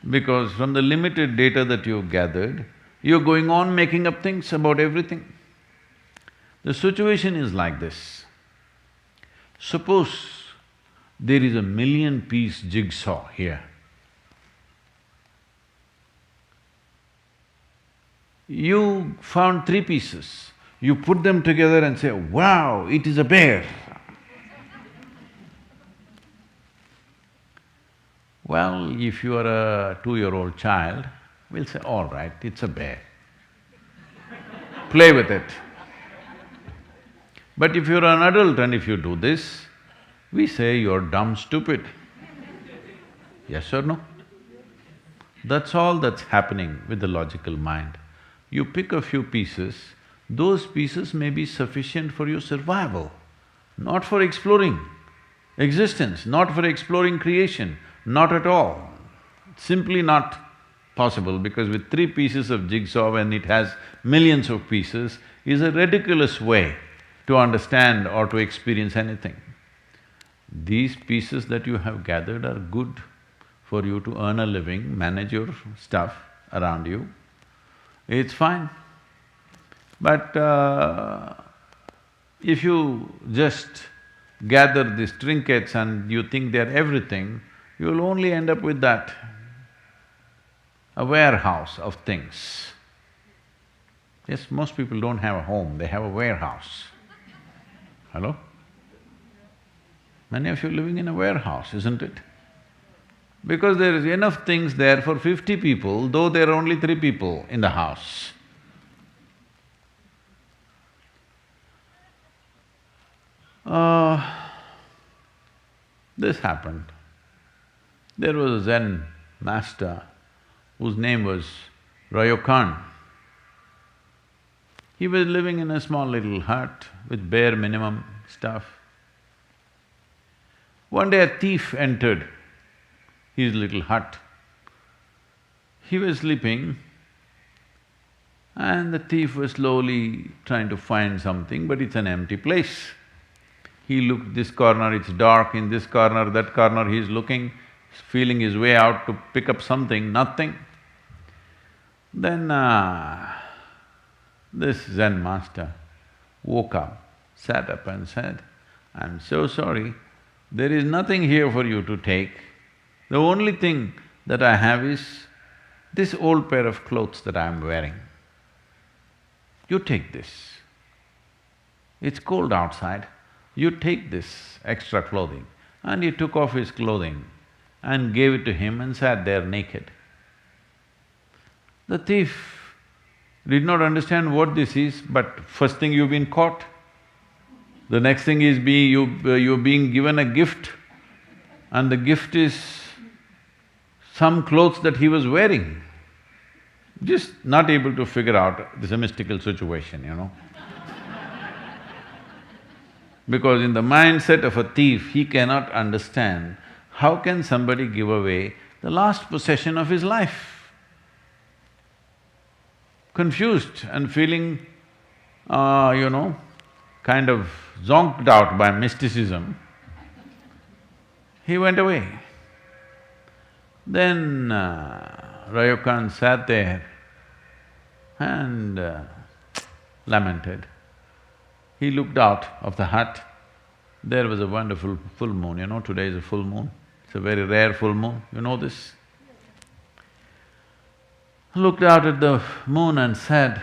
because from the limited data that you've gathered, you're going on making up things about everything. The situation is like this. Suppose there is a 1,000,000-piece jigsaw here. You found 3 pieces, you put them together and say, wow, it is a bear. Well, if you are a 2-year-old child, we'll say, all right, it's a bear. Play with it. But if you're an adult and if you do this, we say you're dumb, stupid. Yes or no? That's all that's happening with the logical mind. You pick a few pieces, those pieces may be sufficient for your survival, not for exploring existence, not for exploring creation, not at all. Simply not possible, because with 3 pieces of jigsaw when it has millions of pieces is a ridiculous way to understand or to experience anything. These pieces that you have gathered are good for you to earn a living, manage your stuff around you, it's fine. But if you just gather these trinkets and you think they're everything, you'll only end up with that, a warehouse of things. Yes, most people don't have a home, they have a warehouse. Hello? Many of you living in a warehouse, isn't it? Because there is enough things there for 50 people, though there are only 3 people in the house. This happened. There was a Zen master whose name was Ryokan. He was living in a small little hut with bare minimum stuff. One day a thief entered his little hut. He was sleeping and the thief was slowly trying to find something, but it's an empty place. He looked this corner, it's dark, in this corner, that corner, he's looking, feeling his way out to pick up something, nothing. Then this Zen master woke up, sat up and said, I'm so sorry, there is nothing here for you to take. The only thing that I have is this old pair of clothes that I'm wearing. You take this. It's cold outside, you take this extra clothing. And he took off his clothing and gave it to him and sat there naked. The thief did not understand what this is, but first thing you've been caught. The next thing is you're being given a gift, and the gift is some clothes that he was wearing. Just not able to figure out, this is a mystical situation, you know. Because in the mindset of a thief, he cannot understand how can somebody give away the last possession of his life. Confused and feeling, kind of zonked out by mysticism, he went away. Then Ryokan sat there and lamented. He looked out of the hut, there was a wonderful full moon, today is a full moon, it's a very rare full moon, you know this? Looked out at the moon and said,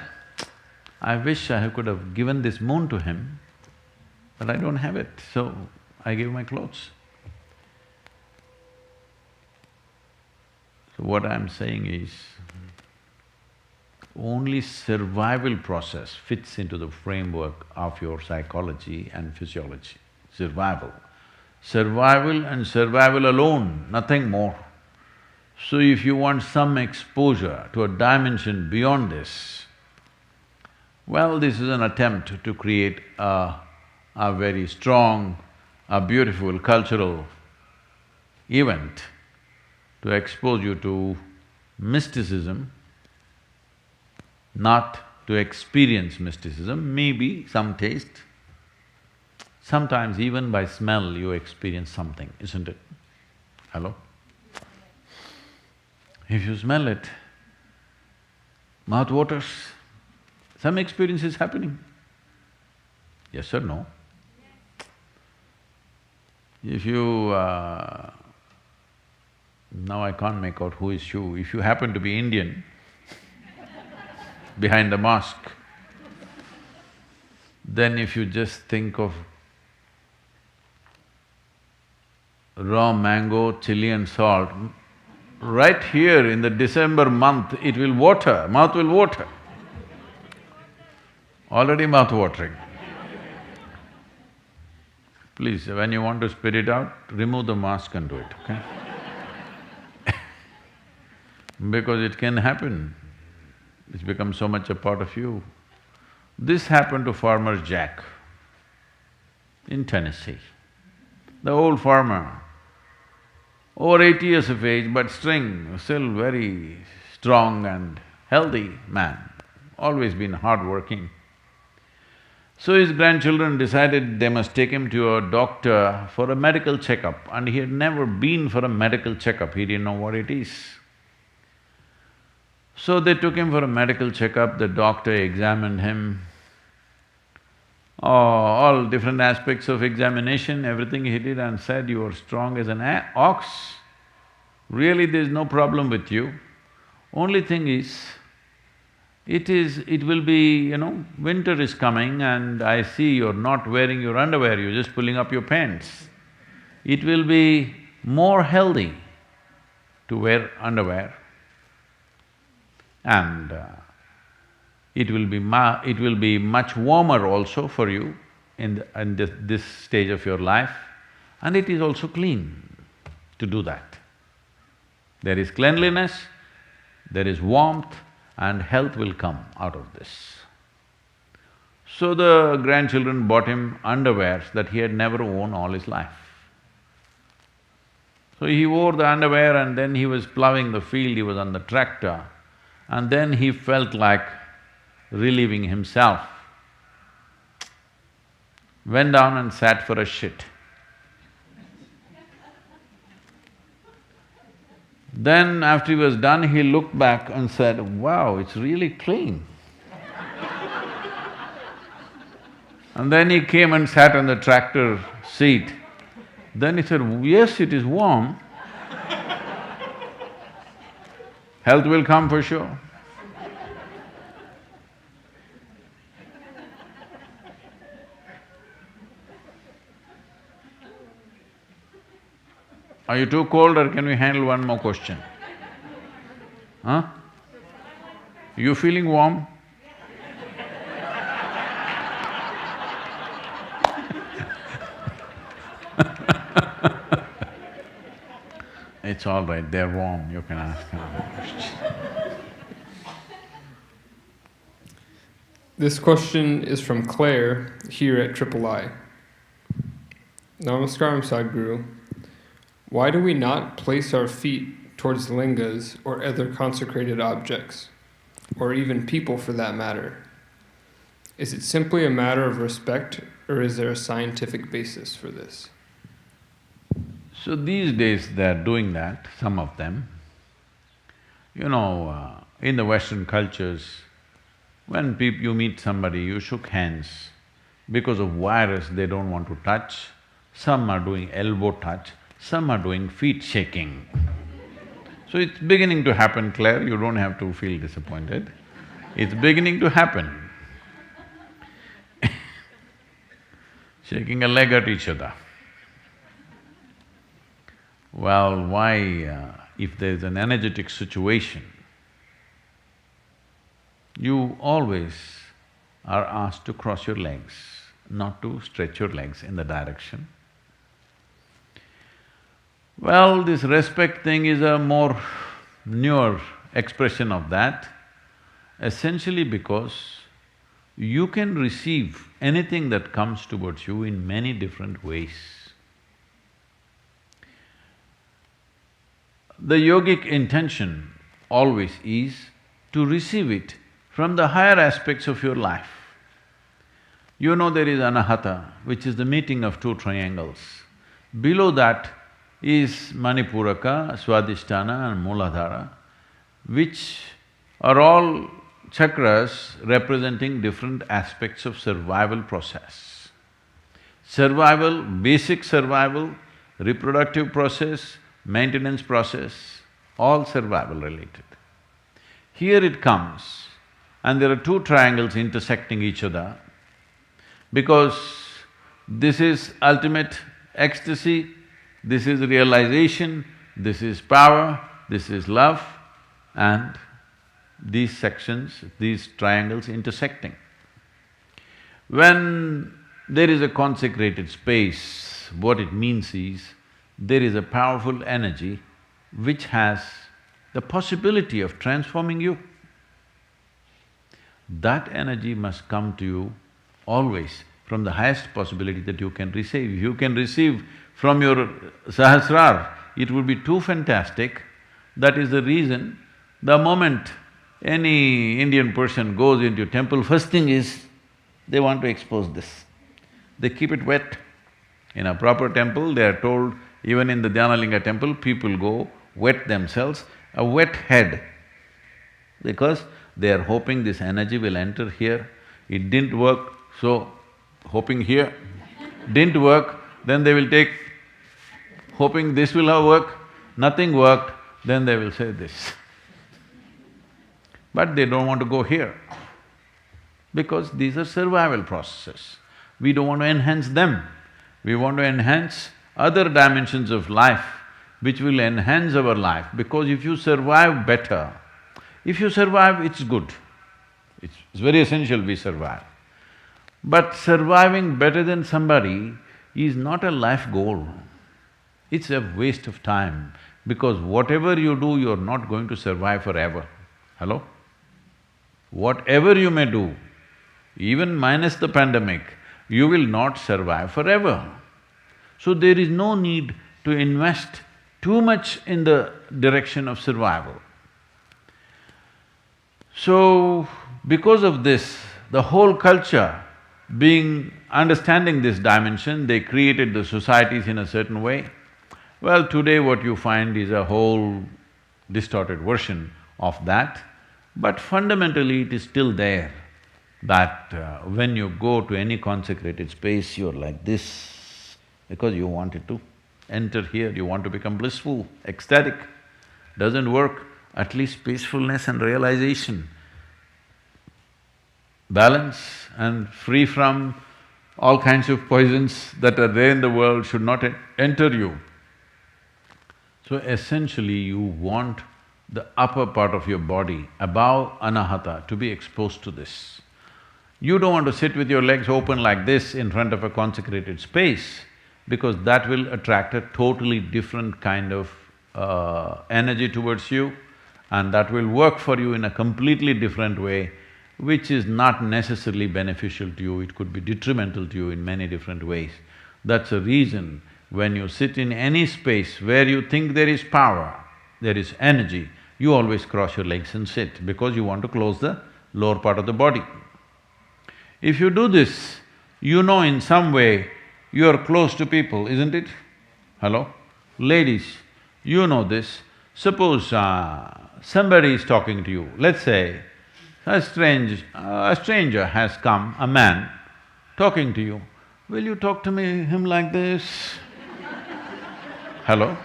I wish I could have given this moon to him, but I don't have it, so I gave my clothes. So what I'm saying is, only survival process fits into the framework of your psychology and physiology. Survival. Survival and survival alone, nothing more. So if you want some exposure to a dimension beyond this, well, this is an attempt to create a very strong, a beautiful cultural event to expose you to mysticism, not to experience mysticism, maybe some taste. Sometimes even by smell you experience something, isn't it? Hello? If you smell it, mouth waters, some experience is happening. Yes or no? If you… now I can't make out who is you. If you happen to be Indian, behind the mosque, then if you just think of raw mango, chili and salt, right here in the December month, it will water, mouth will water. Already mouth watering. Please, when you want to spit it out, remove the mask and do it, okay? Because it can happen. It's become so much a part of you. This happened to farmer Jack in Tennessee. The old farmer, over 80 years of age, but still very strong and healthy man, always been hardworking. So his grandchildren decided they must take him to a doctor for a medical checkup, and he had never been for a medical checkup, he didn't know what it is. So they took him for a medical checkup, the doctor examined him, all different aspects of examination, everything he did, and said, "You are strong as an ox. Really, there's no problem with you. Only thing is, it will be, winter is coming and I see you're not wearing your underwear, you're just pulling up your pants. It will be more healthy to wear underwear, and it will be much warmer also for you in this stage of your life, and it is also clean to do that. There is cleanliness, there is warmth, and health will come out of this." So the grandchildren bought him underwears that he had never worn all his life. So he wore the underwear, and then he was ploughing the field, he was on the tractor, and then he felt like relieving himself. Went down and sat for a shit. Then after he was done, he looked back and said, "Wow, it's really clean." And then he came and sat on the tractor seat. Then he said, "Yes, it is warm. Health will come for sure." Are you too cold, or can we handle one more question? Huh? You feeling warm? It's all right, they're warm, you can ask another question. This question is from Claire here at III. Namaskaram, Sadhguru. Why do we not place our feet towards lingas or other consecrated objects, or even people for that matter? Is it simply a matter of respect, or is there a scientific basis for this? So these days they're doing that, some of them. In the Western cultures, when you meet somebody, you shook hands. Because of virus, they don't want to touch. Some are doing elbow touch, some are doing feet shaking. So it's beginning to happen, Claire, you don't have to feel disappointed. It's beginning to happen. Shaking a leg at each other. Well, why… if there's an energetic situation, you always are asked to cross your legs, not to stretch your legs in the direction. Well, this respect thing is a more newer expression of that, essentially because you can receive anything that comes towards you in many different ways. The yogic intention always is to receive it from the higher aspects of your life. You know there is anahata, which is the meeting of two triangles. Below that is Manipuraka, Swadhisthana and Mooladhara, which are all chakras representing different aspects of survival process. Survival, basic survival, reproductive process, maintenance process, all survival related. Here it comes, and there are two triangles intersecting each other, because this is ultimate ecstasy, this is realization, this is power, this is love, and these sections, these triangles intersecting. When there is a consecrated space, what it means is, there is a powerful energy which has the possibility of transforming you. That energy must come to you always from the highest possibility that you can receive. If you can receive from your Sahasrar, it would be too fantastic. That is the reason, the moment any Indian person goes into temple, first thing is, they want to expose this. They keep it wet. In a proper temple, they are told, even in the Dhyanalinga temple, people go wet themselves, a wet head, because they are hoping this energy will enter here. It didn't work, so hoping here. Didn't work, then they will take, hoping this will have worked. Nothing worked, then they will say this. But they don't want to go here, because these are survival processes. We don't want to enhance them. We want to enhance other dimensions of life which will enhance our life, because if you survive better, if you survive, it's good. It's very essential we survive. But surviving better than somebody is not a life goal. It's a waste of time, because whatever you do, you're not going to survive forever. Hello? Whatever you may do, even minus the pandemic, you will not survive forever. So there is no need to invest too much in the direction of survival. So, because of this, the whole culture understanding this dimension, they created the societies in a certain way. Well, today what you find is a whole distorted version of that, but fundamentally it is still there, that when you go to any consecrated space, you're like this, because you wanted to enter here, you want to become blissful, ecstatic. Doesn't work, at least peacefulness and realization, balance and free from all kinds of poisons that are there in the world should not enter you. So essentially you want the upper part of your body, above anahata, to be exposed to this. You don't want to sit with your legs open like this in front of a consecrated space, because that will attract a totally different kind of energy towards you, and that will work for you in a completely different way, which is not necessarily beneficial to you, it could be detrimental to you in many different ways. That's a reason when you sit in any space where you think there is power, there is energy, you always cross your legs and sit, because you want to close the lower part of the body. If you do this, you know in some way you are close to people, isn't it? Hello? Ladies, you know this. Suppose somebody is talking to you, let's say a stranger has come, a man, talking to you. Will you talk to him like this? Hello?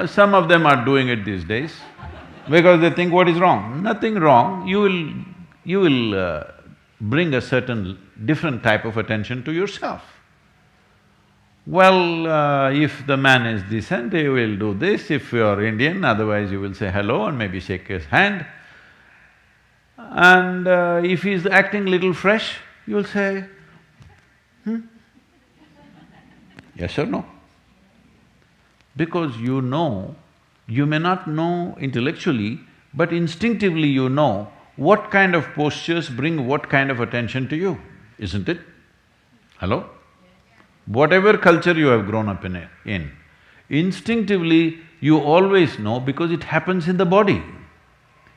Some of them are doing it these days, because they think what is wrong? Nothing wrong, you will bring a certain different type of attention to yourself. Well, if the man is decent, he will do this, if you are Indian, otherwise you will say hello and maybe shake his hand. And if he's acting little fresh, you will say, yes or no? Because you know, you may not know intellectually, but instinctively you know what kind of postures bring what kind of attention to you, isn't it? Hello? Whatever culture you have grown up in, instinctively you always know, because it happens in the body.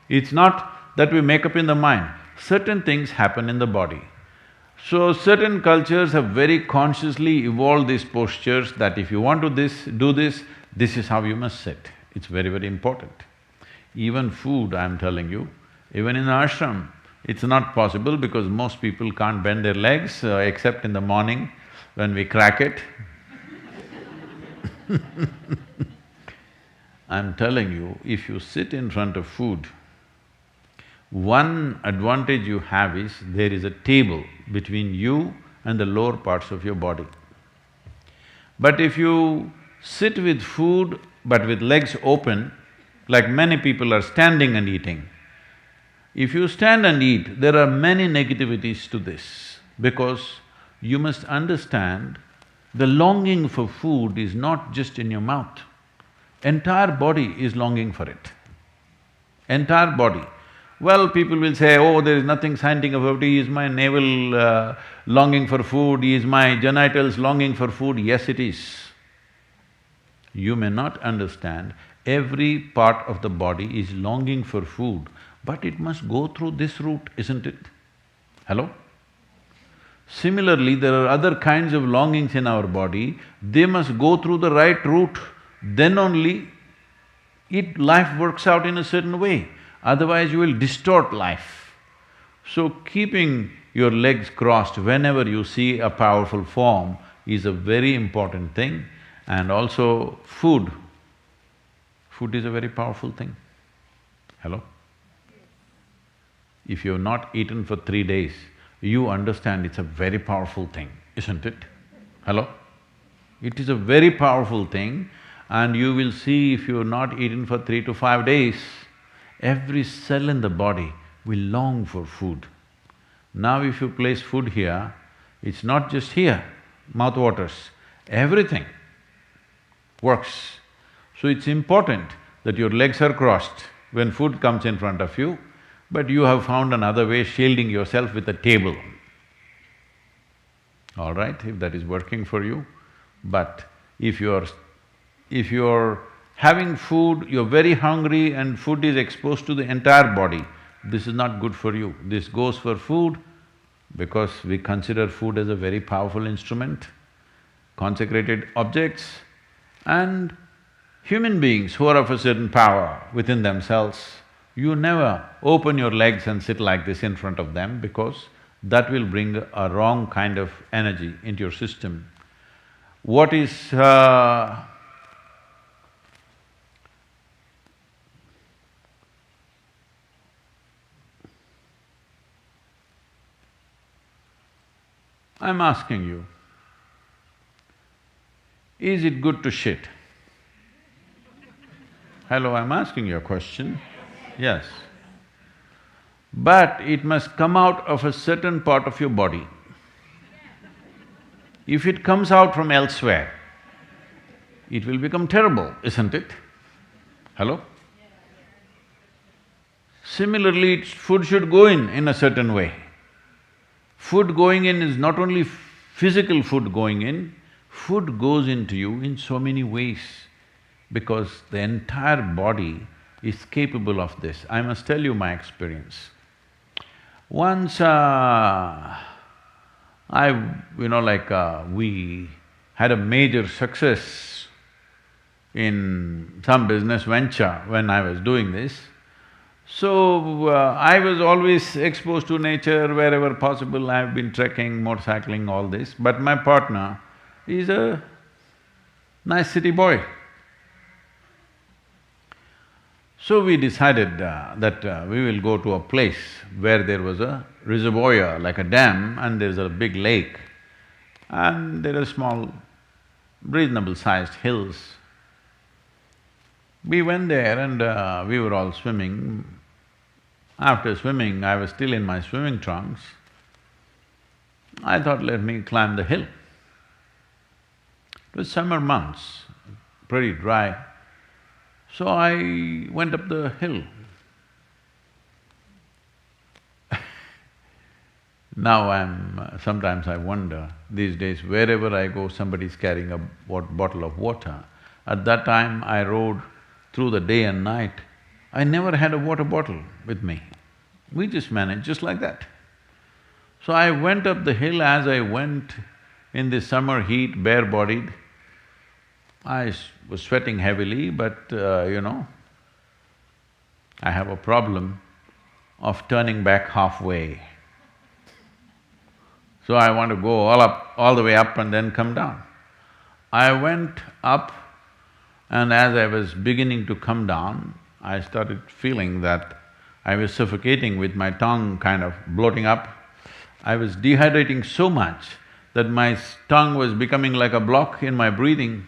It's not that we make up in the mind, certain things happen in the body. So certain cultures have very consciously evolved these postures that if you want to do this is how you must sit. It's very, very important. Even food, I'm telling you, even in ashram, it's not possible because most people can't bend their legs except in the morning. when we crack it. I'm telling you, if you sit in front of food, one advantage you have is there is a table between you and the lower parts of your body. But if you sit with food but with legs open, like many people are standing and eating, if you stand and eat, there are many negativities to this, because you must understand the longing for food is not just in your mouth. Entire body is longing for it. Entire body. Well, people will say, oh, there is nothing scientific about it, is my navel longing for food, is my genitals longing for food? Yes, it is. You may not understand, every part of the body is longing for food, but it must go through this route, isn't it? Hello? Similarly, there are other kinds of longings in our body, they must go through the right route, then only life works out in a certain way, otherwise you will distort life. So keeping your legs crossed whenever you see a powerful form is a very important thing. And also food, food is a very powerful thing. Hello? If you've not eaten for 3 days, you understand it's a very powerful thing, isn't it? Hello? It is a very powerful thing, and you will see if you've not eaten for 3 to 5 days, every cell in the body will long for food. Now if you place food here, it's not just here, mouth waters, everything works. So it's important that your legs are crossed when food comes in front of you, but you have found another way, shielding yourself with a table. All right, if that is working for you. But if you're having food, you're very hungry and food is exposed to the entire body, this is not good for you. This goes for food because we consider food as a very powerful instrument, consecrated objects, and human beings who are of a certain power within themselves, you never open your legs and sit like this in front of them, because that will bring a wrong kind of energy into your system. What is… I'm asking you, is it good to shit? Hello, I'm asking you a question. Yes. But it must come out of a certain part of your body. If it comes out from elsewhere, it will become terrible, isn't it? Hello? Similarly, food should go in a certain way. Food going in is not only physical food going in, food goes into you in so many ways, because the entire body is capable of this. I must tell you my experience. Once we had a major success in some business venture when I was doing this. So, I was always exposed to nature wherever possible. I've been trekking, motorcycling, all this, but my partner is a nice city boy. So we decided that we will go to a place where there was a reservoir, like a dam, and there's a big lake, and there are small, reasonable-sized hills. We went there and we were all swimming. After swimming, I was still in my swimming trunks. I thought, let me climb the hill. It was summer months, pretty dry. So I went up the hill. Now sometimes I wonder, these days wherever I go, somebody's carrying a bottle of water. At that time, I rode through the day and night. I never had a water bottle with me. We just managed just like that. So I went up the hill. As I went in the summer heat, bare-bodied, I was sweating heavily, but I have a problem of turning back halfway. So I want to go all up, all the way up and then come down. I went up, and as I was beginning to come down, I started feeling that I was suffocating with my tongue kind of bloating up. I was dehydrating so much that my tongue was becoming like a block in my breathing,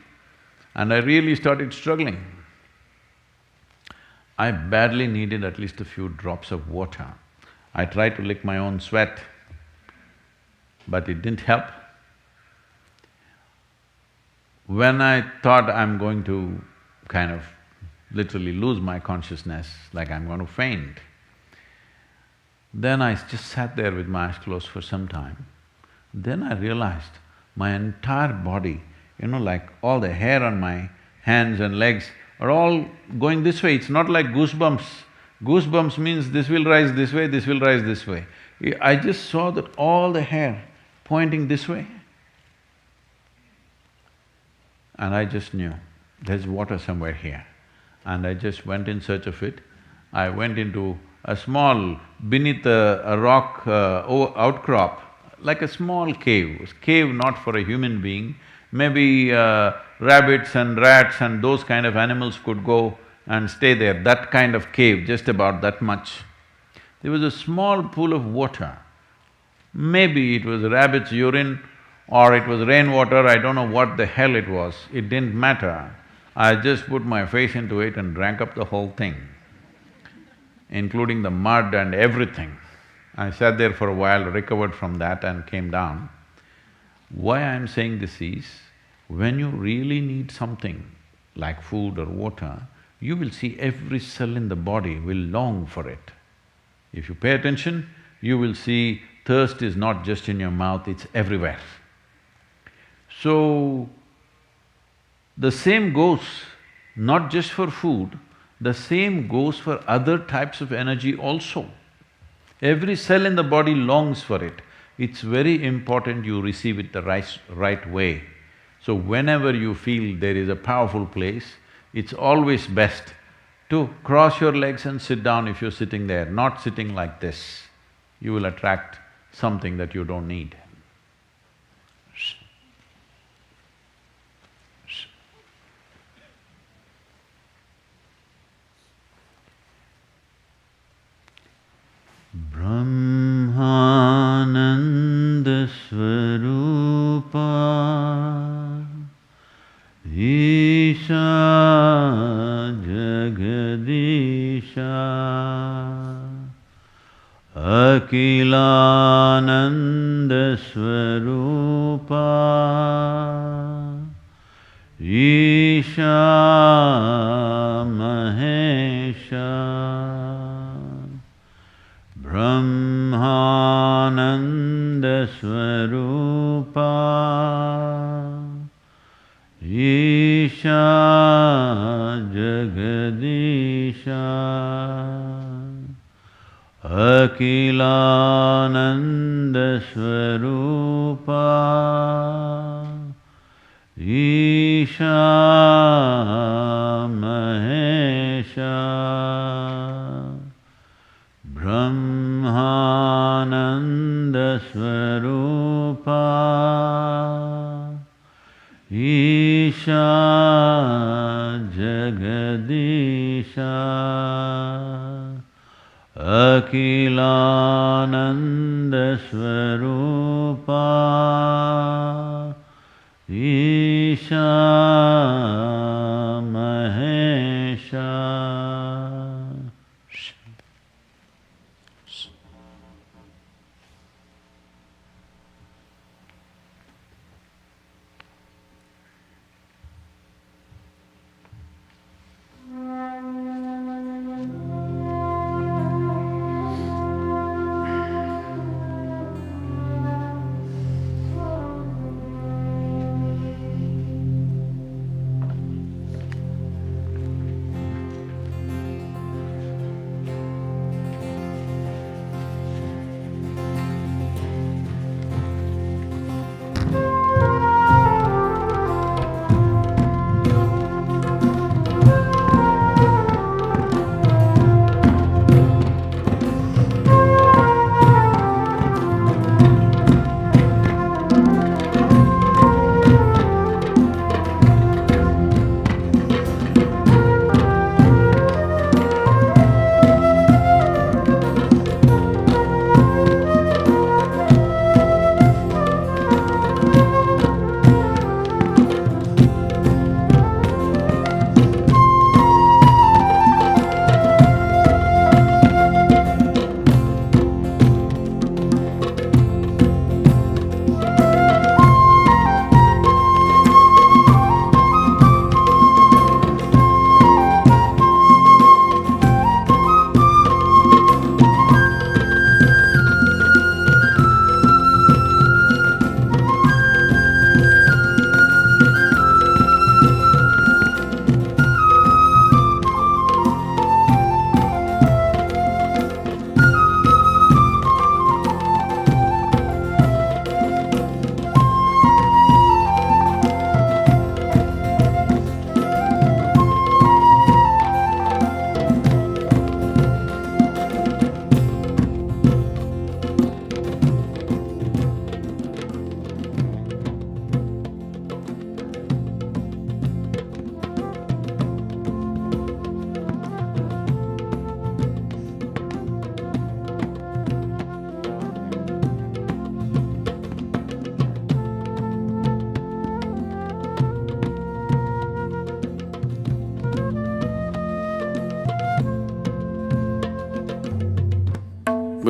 and I really started struggling. I badly needed at least a few drops of water. I tried to lick my own sweat, but it didn't help. When I thought I'm going to kind of literally lose my consciousness, like I'm going to faint, then I just sat there with my eyes closed for some time. Then I realized my entire body, like all the hair on my hands and legs are all going this way. It's not like goosebumps. Goosebumps means this will rise this way, this will rise this way. I just saw that all the hair pointing this way. And I just knew, there's water somewhere here. And I just went in search of it. I went into a small, beneath a rock outcrop, like a small cave. Cave not for a human being, maybe rabbits and rats and those kind of animals could go and stay there, that kind of cave, just about that much. There was a small pool of water. Maybe it was rabbit's urine or it was rainwater, I don't know what the hell it was, it didn't matter. I just put my face into it and drank up the whole thing, including the mud and everything. I sat there for a while, recovered from that and came down. Why I'm saying this is, when you really need something like food or water, you will see every cell in the body will long for it. If you pay attention, you will see thirst is not just in your mouth, it's everywhere. So, the same goes not just for food, the same goes for other types of energy also. Every cell in the body longs for it. It's very important you receive it the right way. So whenever you feel there is a powerful place, it's always best to cross your legs and sit down if you're sitting there, not sitting like this. You will attract something that you don't need. Brahmananda Swarupa Isha Jagadisha Akilananda Swarupa Isha Mahesha Brahmananda Swarupa Isha Jagadisha Akilananda Swarupa Isha Mahesha Brahmananda Swarupa Isha Jagadisha Akilananda Swarupa Isha Mahesha.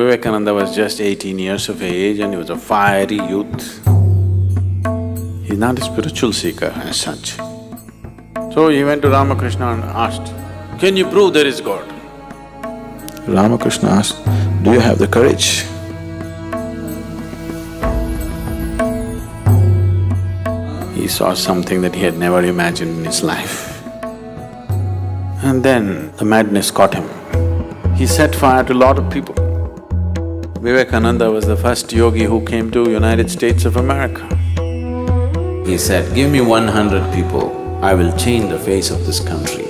Vivekananda was just 18 years of age and he was a fiery youth. He's not a spiritual seeker as such. So he went to Ramakrishna and asked, "Can you prove there is God?" Ramakrishna asked, "Do you have the courage?" He saw something that he had never imagined in his life. And then the madness caught him. He set fire to a lot of people. Vivekananda was the first yogi who came to United States of America. He said, "Give me 100 people, I will change the face of this country."